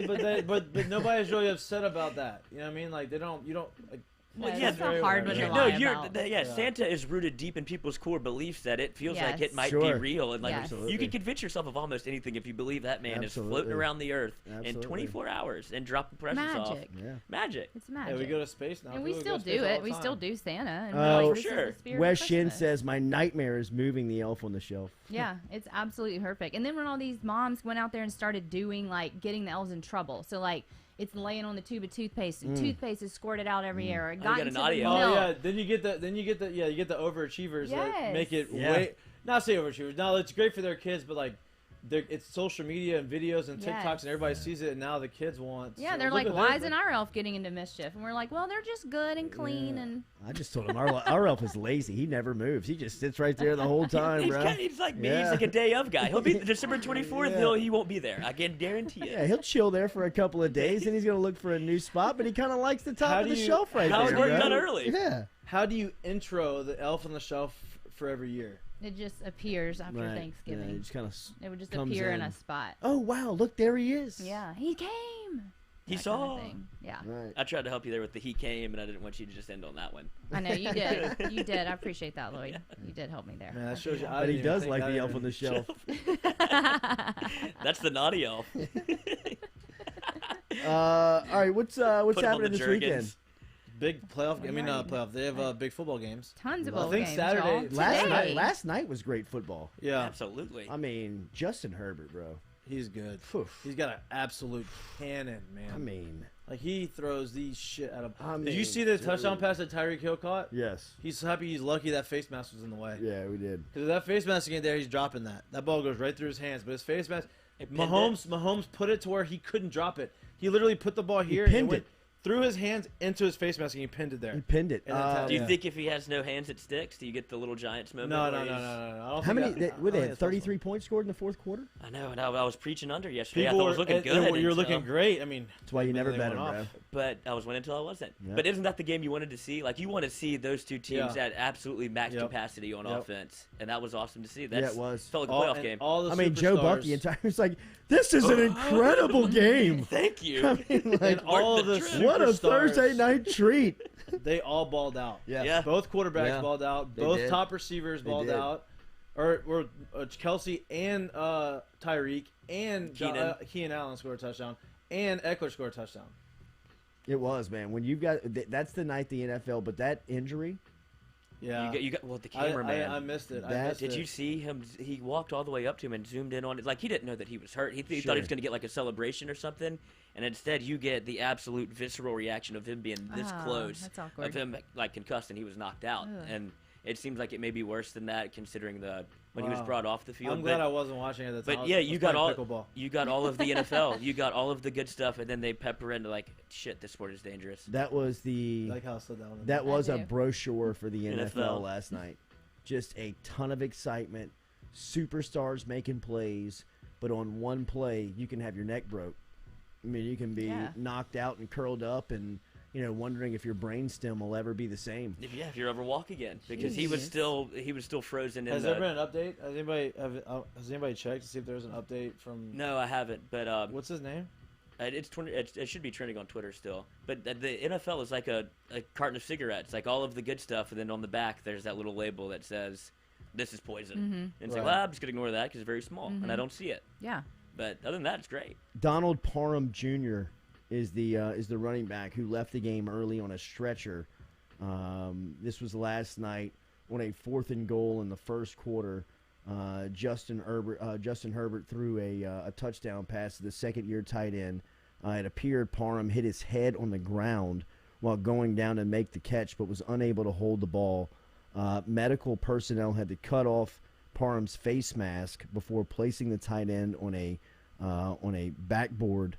little bitch. But nobody's really upset about that. You know what I mean? Like you don't like. Well, it's yeah, very that's a hard one whatever. to No, lie about. yeah, Santa is rooted deep in people's core beliefs that it feels like Yes. it might Sure. be real, and like Yes. you Absolutely. can convince yourself of almost anything if you believe that man is Absolutely. floating around the earth in Absolutely. 24 hours and dropping presents off. "Magic. Yeah. Magic. It's Yeah, magic." we go to space now. and we People still go to space do all it. the We time. still do Santa. And Oh, we're like, for this sure. Is the spirit Wes of Shin Christmas. says my nightmare is moving the elf on the shelf. Yeah, it's absolutely horrific. And then when all these moms went out there and started doing like getting the elves in trouble, so like it's laying on the tube of toothpaste, and toothpaste is squirted out every year. It you got got into an the audio. Oh milk. yeah, then you get the overachievers that Yes. make it Yeah. way not say overachievers. No, it's great for their kids, but like it's social media and videos and TikToks Yes. and everybody sees it, and now the kids want. Yeah, so they're look like, at why them, isn't our elf getting into mischief? And we're like, well, they're just good and clean. Yeah. And I just told him our elf is lazy. He never moves. He just sits right there the whole time, he's, bro. he's like me. Yeah. He's like a day of guy. He'll be December 24th. Yeah. He won't be there. I can guarantee it. Yeah, he'll chill there for a couple of days, and he's gonna look for a new spot. But he kind of likes the top How of do the you- shelf right How's there. work bro. done early? Yeah, How do you intro the elf on the shelf for every year? it just appears after right. Thanksgiving. Yeah, he just kind of. It would just comes appear in in. a spot. Oh wow! Look, there he is. Yeah, he came. He That saw. Kind of thing. Yeah, Right. I tried to help you there with the he came, and I didn't want you to just end on that one. I know you did. You did. I appreciate that, Lloyd. You did help me there. Man, that shows you. I But he didn't even does think like that the elf in. on the shelf. That's the naughty elf. All right, what's Put him on happening the this weekend? jergens. Big playoff. I mean, Alright. playoff. They have big football games. Tons of I bowl think games, Saturday- y'all. Last night was great football. Yeah, Absolutely. I mean, Justin Herbert, bro. he's good. Phew. He's got an absolute cannon, man. I mean, like he throws these shit out of. I Did you mean, see the dude. touchdown pass that Tyreek Hill caught? yes. He's happy. He's lucky that face mask was in the way. Yeah, we did. Because if that face mask ain't there, he's dropping that. That ball goes right through his hands. But his face mask, It pinned Mahomes put it to where he couldn't drop it. He literally put the ball here pinned and it went it. through his hands into his face mask and he pinned it there. He pinned it. And then Do you yeah. think if he has no hands, it sticks? Do you get the little Giants moment? No. where I he's- don't How think many? that- They, I don't what, they think had that's possible. 33 points scored in the fourth quarter. I know, and I was preaching under yesterday. People I thought it was were- looking good. You're until- looking great. I mean, That's why you never they bet went him, off. bro. But I was winning until I wasn't. Yep. But isn't that the game you wanted to see? Like, you want to see those two teams Yeah. at absolutely max Yep. capacity on Yep. offense. And that was awesome to see. Yeah, That's, it was. felt like a All, playoff and game. all the I mean, Joe superstars- Bucky entire was like, "This is an incredible game." Thank you. I mean, like, and all the the trip. what a superstars, Thursday night treat. They all balled out. Yeah. Both quarterbacks Yeah. balled out. They Both did. top receivers They balled did. out. Or Kelsey and Tyreek and Keenan Allen scored a touchdown. And Eckler scored a touchdown. It was, man. When you've got that's the night the NFL, but that injury, Yeah. You got well, the cameraman. I missed it. I That- missed Did it. you see him? He walked all the way up to him and zoomed in on it. Like, he didn't know that he was hurt. He thought he Sure. was going to get like a celebration or something. And instead, you get the absolute visceral reaction of him being this Ah, close, that's awkward. of him like concussed, and he was knocked out. Ugh. And it seems like it may be worse than that, considering when he was Wow. brought off the field. I'm glad I wasn't watching it at the time. But yeah, you got all pickleball. you got all of the NFL. You got all of the good stuff, and then they pepper into like, shit, this sport is dangerous. that was the I like how I slid that one in. that was a do. brochure for the NFL NFL. last night. Just a ton of excitement, superstars making plays, but on one play you can have your neck broke. I mean, you can be Yeah. knocked out and curled up, and wondering if your brainstem will ever be the same. If you ever walk again, because he was still frozen in Has the. there been an update? Has anybody checked to see if there's an update from? No, I haven't. But What's his name? it should be trending on Twitter still. But the NFL is like a carton of cigarettes, like all of the good stuff, and then on the back there's that little label that says, "This is poison." And it's like, Right. well, I'm just gonna ignore that because it's very small, and I don't see it. Yeah. But other than that, it's great. Donald Parham Jr. is the running back who left the game early on a stretcher. This was last night on a 4th and goal in the first quarter. Justin Herbert threw a touchdown pass to the second-year tight end. It appeared Parham hit his head on the ground while going down to make the catch, but was unable to hold the ball. Medical personnel had to cut off Parham's face mask before placing the tight end on a on a backboard,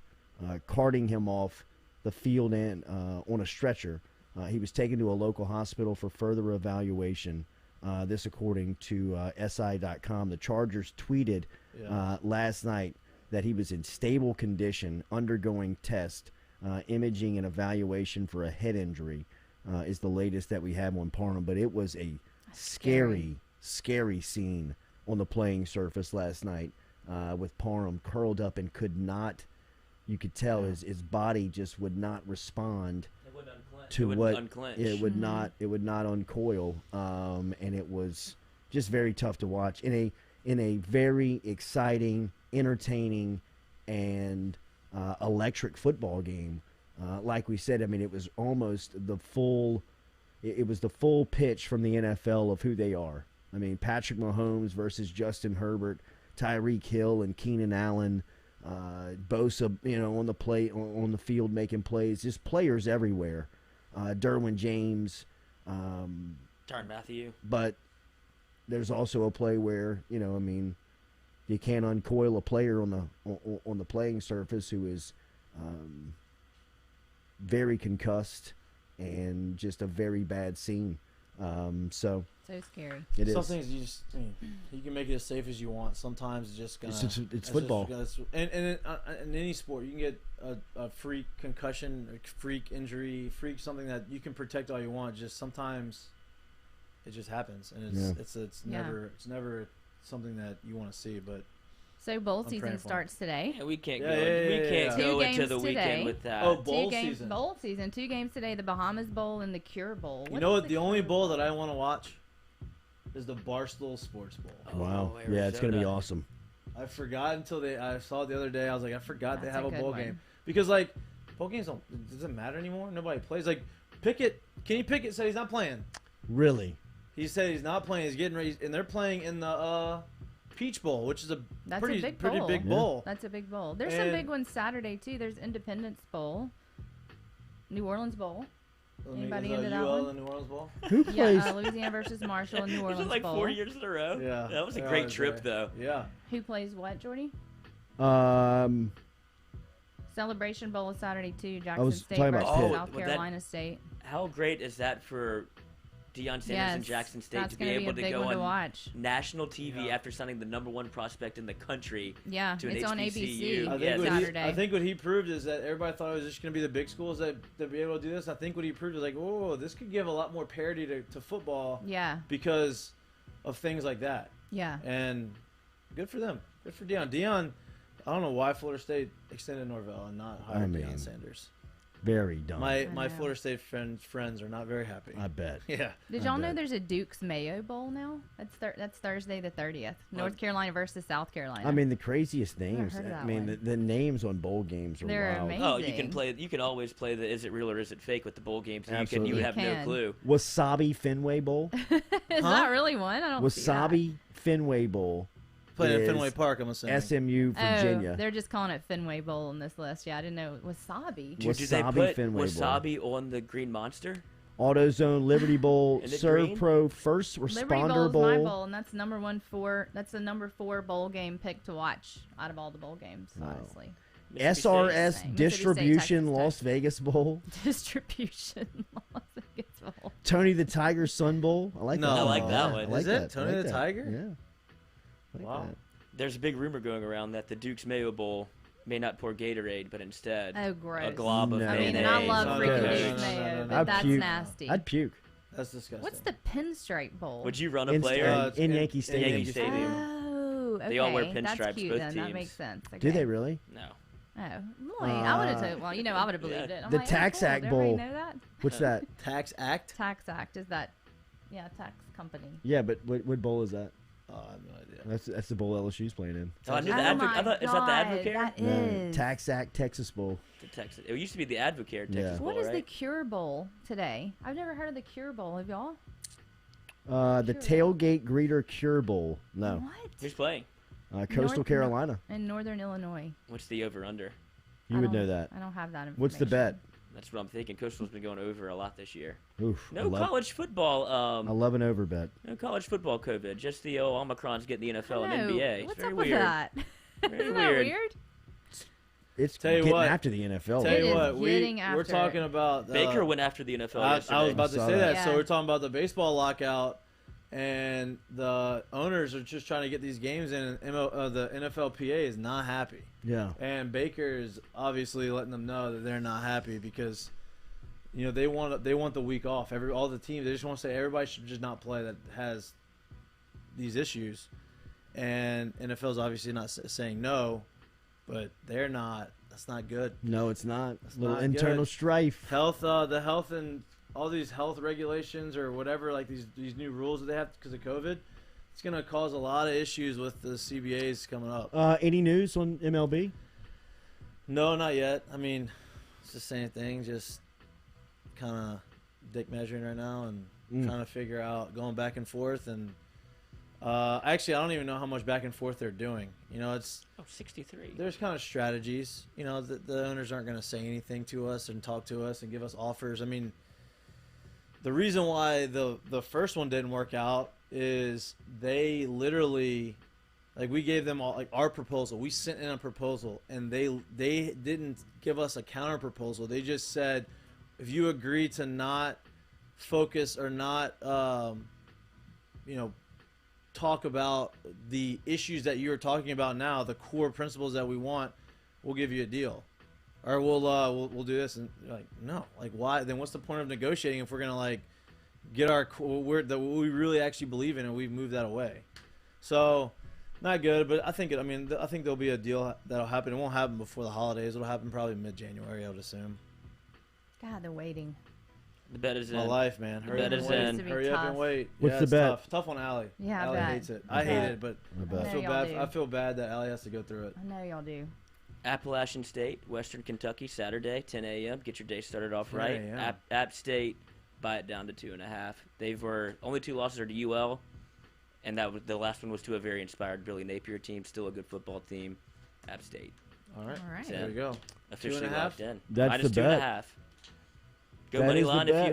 carting him off the field and on a stretcher. He was taken to a local hospital for further evaluation. This according to SI.com. The Chargers tweeted last night that he was in stable condition, undergoing test, imaging, and evaluation for a head injury is the latest that we have on Parham. But it was a scary scene on the playing surface last night with Parham curled up and could not, you could tell his body just would not respond to what it would not uncoil, and it was just very tough to watch in a very exciting, entertaining, and electric football game. Like we said, I mean, it was almost the full pitch from the NFL of who they are. I mean, Patrick Mahomes versus Justin Herbert, Tyreek Hill and Keenan Allen, Bosa, on the field making plays, just players everywhere. Derwin James, Darn Matthew. But there's also a play where, you can't uncoil a player on the playing surface who is very concussed, and just a very bad scene. So scary. It Some is. things you can make it as safe as you want. Sometimes it's just gonna. It's football. And in any sport, you can get a freak concussion, a freak injury, something that you can protect all you want. Just sometimes it just happens, and it's never something that you want to see. But so bowl season starts today. Yeah, we can't Yeah. go Two into the games weekend today. with that. Oh, Bowl season. 2 games today: the Bahamas Bowl and the Cure Bowl. you know what? The only bowl that I want to watch is the Barstool Sports Bowl. Wow. Oh, Yeah, it's going to be Arizona. awesome. I forgot until I saw it the other day. I was like, I forgot they That's have a a good bowl one. game, because like bowl games doesn't matter anymore. Nobody plays. Like Pickett, Kenny Pickett said he's not playing. Really? He said he's not playing. He's getting ready, and they're playing in the Peach Bowl, which is That's pretty a big pretty bowl. big bowl. That's a big bowl. There's some And- big ones Saturday too. There's Independence Bowl, New Orleans Bowl. Anybody into that UL one? and New Orleans Bowl? Who plays? Yeah, Louisiana versus Marshall and New Was Orleans it like Bowl. 4 years in a row? Yeah, That was a they're great always trip, there. though. Yeah. Who plays what, Jordy? Um, Celebration Bowl is Saturday too. Jackson was State talking versus about Pitt. South Carolina State. How great is that for Deion Sanders and Jackson State that's to be gonna able a to big go one to on watch. national TV Yeah. after signing the #1 prospect in the country? Yeah, to an it's on HBCU. ABC. I Yeah, think, Saturday. I think what he proved is that everybody thought it was just going to be the big schools that be able to do this. I think what he proved is like, oh, this could give a lot more parity to football Yeah, because of things like that. yeah. And good for them. Good for Deion. Deion, I don't know why Florida State extended Norvell and not hired Deion Sanders. very dumb. My know. Florida State friends are not very happy. I bet. Yeah. Did y'all know there's a Duke's Mayo Bowl now? That's Thursday the 30th. North Carolina versus South Carolina. I mean, the craziest names. heard of I that mean, one. the names on bowl games are They're wild. amazing. Oh, you can always play the is it real or is it fake with the bowl games. Absolutely. You You have no can. clue. Wasabi Fenway Bowl. Is that really one? I don't see that. Wasabi Fenway Bowl. Played at is Fenway Park, I'm assuming. SMU, Virginia. Oh, they're just calling it Fenway Bowl on this list. Yeah, I didn't know it was wasabi. Did they Wasabi put Fenway Bowl. wasabi on the Green Monster? AutoZone Liberty Bowl, Is it Serve green? Pro First Liberty Responder Bowl is my Bowl. bowl, and that's that's the number 4 bowl game pick to watch out of all the bowl games. Wow. Honestly, SRS Mississippi State, Distribution Texas Las Tech. Vegas Bowl. distribution. Las Vegas Bowl. Tony the Tiger Sun Bowl. I like No. that. I like that Yeah, one. I like Is it? that. Tony I like the that. Tiger? Yeah. I like Wow. that. There's a big rumor going around that the Duke's Mayo Bowl may not pour Gatorade, but instead Oh, gross. a glob of No. I mean, mayonnaise. and I love No, freaking no, no, Duke's no, no, mayo, no, but no. that's puke. nasty. I'd puke. That's disgusting. What's the Pinstripe Bowl? Would you run a In, player? it's in in- Yankee in Stadium. Yankee Stadium. Oh, okay. They all wear That's pinstripes, cute both then. That teams. makes sense. Okay. Do they really? No. Oh, boy, I would have told. Well, I would have believed it. I'm The like, Tax cool. Act Did everybody Bowl. know that? What's that? Tax Act? Tax Act is that? Yeah, tax company. Yeah, but what bowl is that? Oh, I have no idea. That's the bowl LSU's playing in. Oh, I knew Oh the my I thought, is that the God, Advocare? that No, is. Tax Act Texas Bowl. The Texas. It used to be the Advocare Texas Yeah. Bowl, What is the right? Cure Bowl today? I've never heard of the Cure Bowl. Have y'all? The Tailgate Greeter Cure Bowl. No. What? Who's playing? Coastal North- Carolina. In Northern Illinois. What's the over/under? You I would don't- know that. I don't have that information. What's the bet? That's what I'm thinking. Coastal's been going over a lot this year. Oof. No college football. I love an over bet. No college football COVID. Just the Omicron's getting the NFL and No, NBA. It's What's very up weird. with that? Very Isn't that weird. weird? it's Tell you getting what. after the NFL. Tell It you is what, getting we're after talking it. about Baker went after the NFL I yesterday. was about to I saw say that. that. So Yeah. we're talking about the baseball lockout, and the owners are just trying to get these games in. And the NFLPA is not happy, Yeah. and Baker is obviously letting them know that they're not happy because, they want the week off. All the teams, they just want to say everybody should just not play that has these issues, and NFL's obviously not saying no, but they're not. That's not good. No, it's not. It's Little not internal good. strife. The health and all these health regulations or whatever, like these new rules that they have because of COVID, it's going to cause a lot of issues with the CBAs coming up. Any news on MLB? No, not yet. I mean, it's the same thing, just kind of dick measuring right now and trying to figure out, going back and forth. And actually, I don't even know how much back and forth they're doing. It's 63. there's kind of strategies. The owners aren't going to say anything to us and talk to us and give us offers. I mean, the reason why the first one didn't work out is they literally, like, we gave them all, like, our proposal. We sent in a proposal, and they didn't give us a counter proposal. They just said, if you agree to not focus or not, talk about the issues that you're talking about now, the core principles that we want, we'll give you a deal, or we'll do this. And like, no, like, why? Then what's the point of negotiating if we're gonna, like, get our what we really actually believe in, and we've moved that away? So, not good. But I think there'll be a deal that'll happen. It won't happen before the holidays. It'll happen probably mid-January, I would assume. God, they're waiting. The bet is in. My life, man. Hurry up bet and is wait. in. Hurry up and wait. What's Yeah, the it's bet? Tough on Allie. Yeah, I Allie bet. hates it. I I hate bet. it, but I bet. I know feel y'all bad. do. I feel bad that Allie has to go through it. I know y'all do. Appalachian State, Western Kentucky, Saturday, 10 a.m. Get your day started off 10 right. a.m.. App State, buy it down to 2.5. They were only 2 losses are to UL, and that was the last one was to a very inspired Billy Napier team. Still a good football team. App State All right. All right. There we go. officially 2.5? locked in. That's Minus the bet. 2.5. Go That money is the line if bet.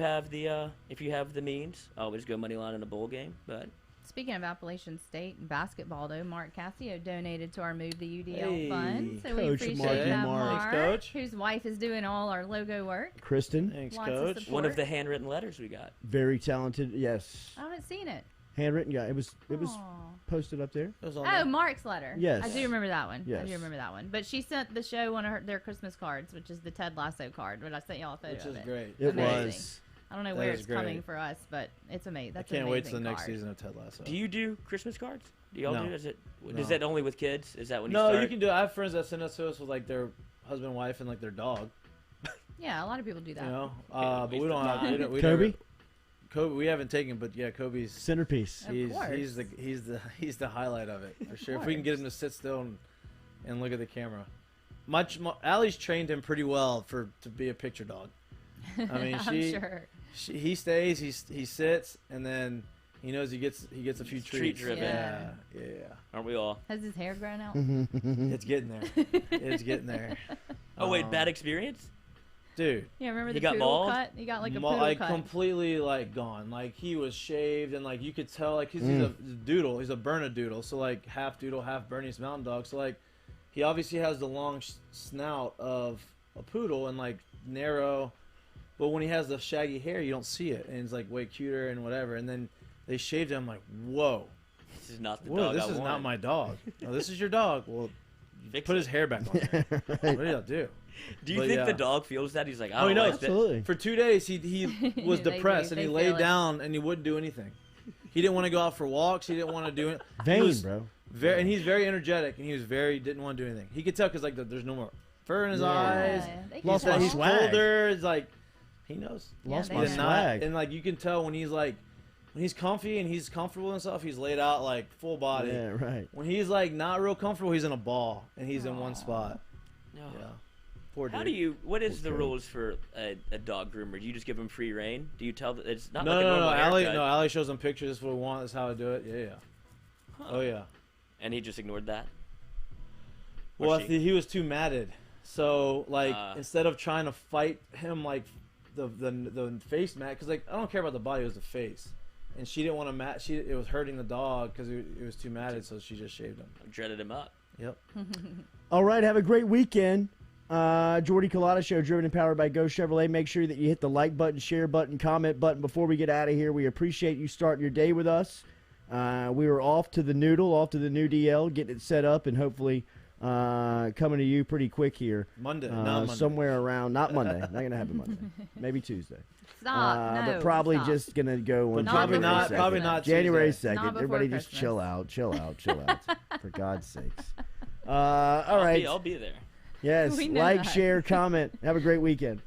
you have the means. Always go money line in a bowl game, but. Speaking of Appalachian State basketball, though, Mark Cassio donated to our Move the UDL Hey, fund, so we Coach appreciate Marky that, Mark. Thanks, Coach. whose wife is doing all our logo work. Kristen, Thanks, Lots of Coach. support. One of the handwritten letters we got. very talented. Yes, I haven't seen it. handwritten. Yeah, it was Aw. posted up there. It was on Oh, there. Mark's letter. Yes. I do remember that one. I Yes. do remember that one. But she sent the show one of their Christmas cards, which is the Ted Lasso card, which I sent y'all a photo Which of is it. great. It Amazing. was. I don't know That where is it's coming great. for us, but it's amazing. I That's an can't wait till the amazing next card. season of Ted Lasso. Do you do Christmas cards? Do y'all No. do? Is No. that only with kids? Is that when you No, start? you can do it. I have friends that send us to us with, like, their husband, wife, and, like, their dog. Yeah, a lot of people do that. But we don't have. We Kobe? never- Kobe, we haven't taken, but yeah, Kobe's. Centerpiece. Of He's course. he's the highlight of it for sure. If course. we can get him to sit still and look at the camera. Allie's trained him pretty well to be a picture dog. I mean, I'm sure. he stays, he sits, and then he knows he gets a few He's treat treats. driven. Yeah. Aren't we all? Has his hair grown out? It's getting there. It's getting there. Oh wait, bad experience. Dude. Yeah, remember He the got poodle bald? cut? He got like a poodle Like cut. completely like gone. Like he was shaved and like you could tell like 'cause he's a doodle. He's a Bernedoodle. So like half doodle, half Bernese Mountain Dog. So like he obviously has the long snout of a poodle and like narrow. But when he has the shaggy hair, you don't see it, and it's like way cuter and whatever. And then they shaved him. I'm like, whoa, This is not the whoa, dog this I is want. not my dog. No, this is your dog. Well, Fix put it. his hair back on there. What do y'all do? Do you But think yeah. the dog feels that? He's like, I Oh, don't he knows. like that. Absolutely. For 2 days, he was They do. depressed and he They laid feel it. down and he wouldn't do anything. He didn't want to go out for walks. He didn't want to do it. Vain, bro. And he's very energetic and he was didn't want to do anything. He could tell because like there's no more fur in his Yeah. eyes. They can Lost He's, my he's swag. older. It's like he knows. Lost they my know. He's swag. and like you can tell when he's like when he's comfy and he's comfortable and stuff. He's laid out like full body. Yeah, right. When he's like not real comfortable, he's in a ball and he's in one Aw. spot. No. Yeah. Poor dude. How do you? What is the Okay. rules for a dog groomer? Do you just give him free reign? Do you tell that it's not No, like a no, normal no. Allie, haircut? no. Allie shows him pictures. This is what we want. This is how I do it. Yeah, yeah. Huh. Oh yeah. And he just ignored that. Or Well, she? he was too matted. So like instead of trying to fight him like the face mat, because like I don't care about the body, it was the face, and she didn't want to mat. It was hurting the dog because it was too matted, so she just shaved him. Dreaded him up. Yep. All right, have a great weekend. Jordy Culotta Show, driven and powered by Go Chevrolet. Make sure that you hit the like button, share button, comment button before we get out of here. We appreciate you starting your day with us. We were off to the Noodle, off to the new DL, getting it set up, and hopefully coming to you pretty quick here. Monday, not Monday. Somewhere around, not Monday. Not going to happen Monday. Maybe Tuesday. Stop. No, but probably stop. just going to go on Probably not. Tuesday. Probably not. January Tuesday. 2nd. Not before Everybody just Christmas. chill out. For God's sakes. All right. I'll be there. Yes. We know Like, that. share, comment. Have a great weekend.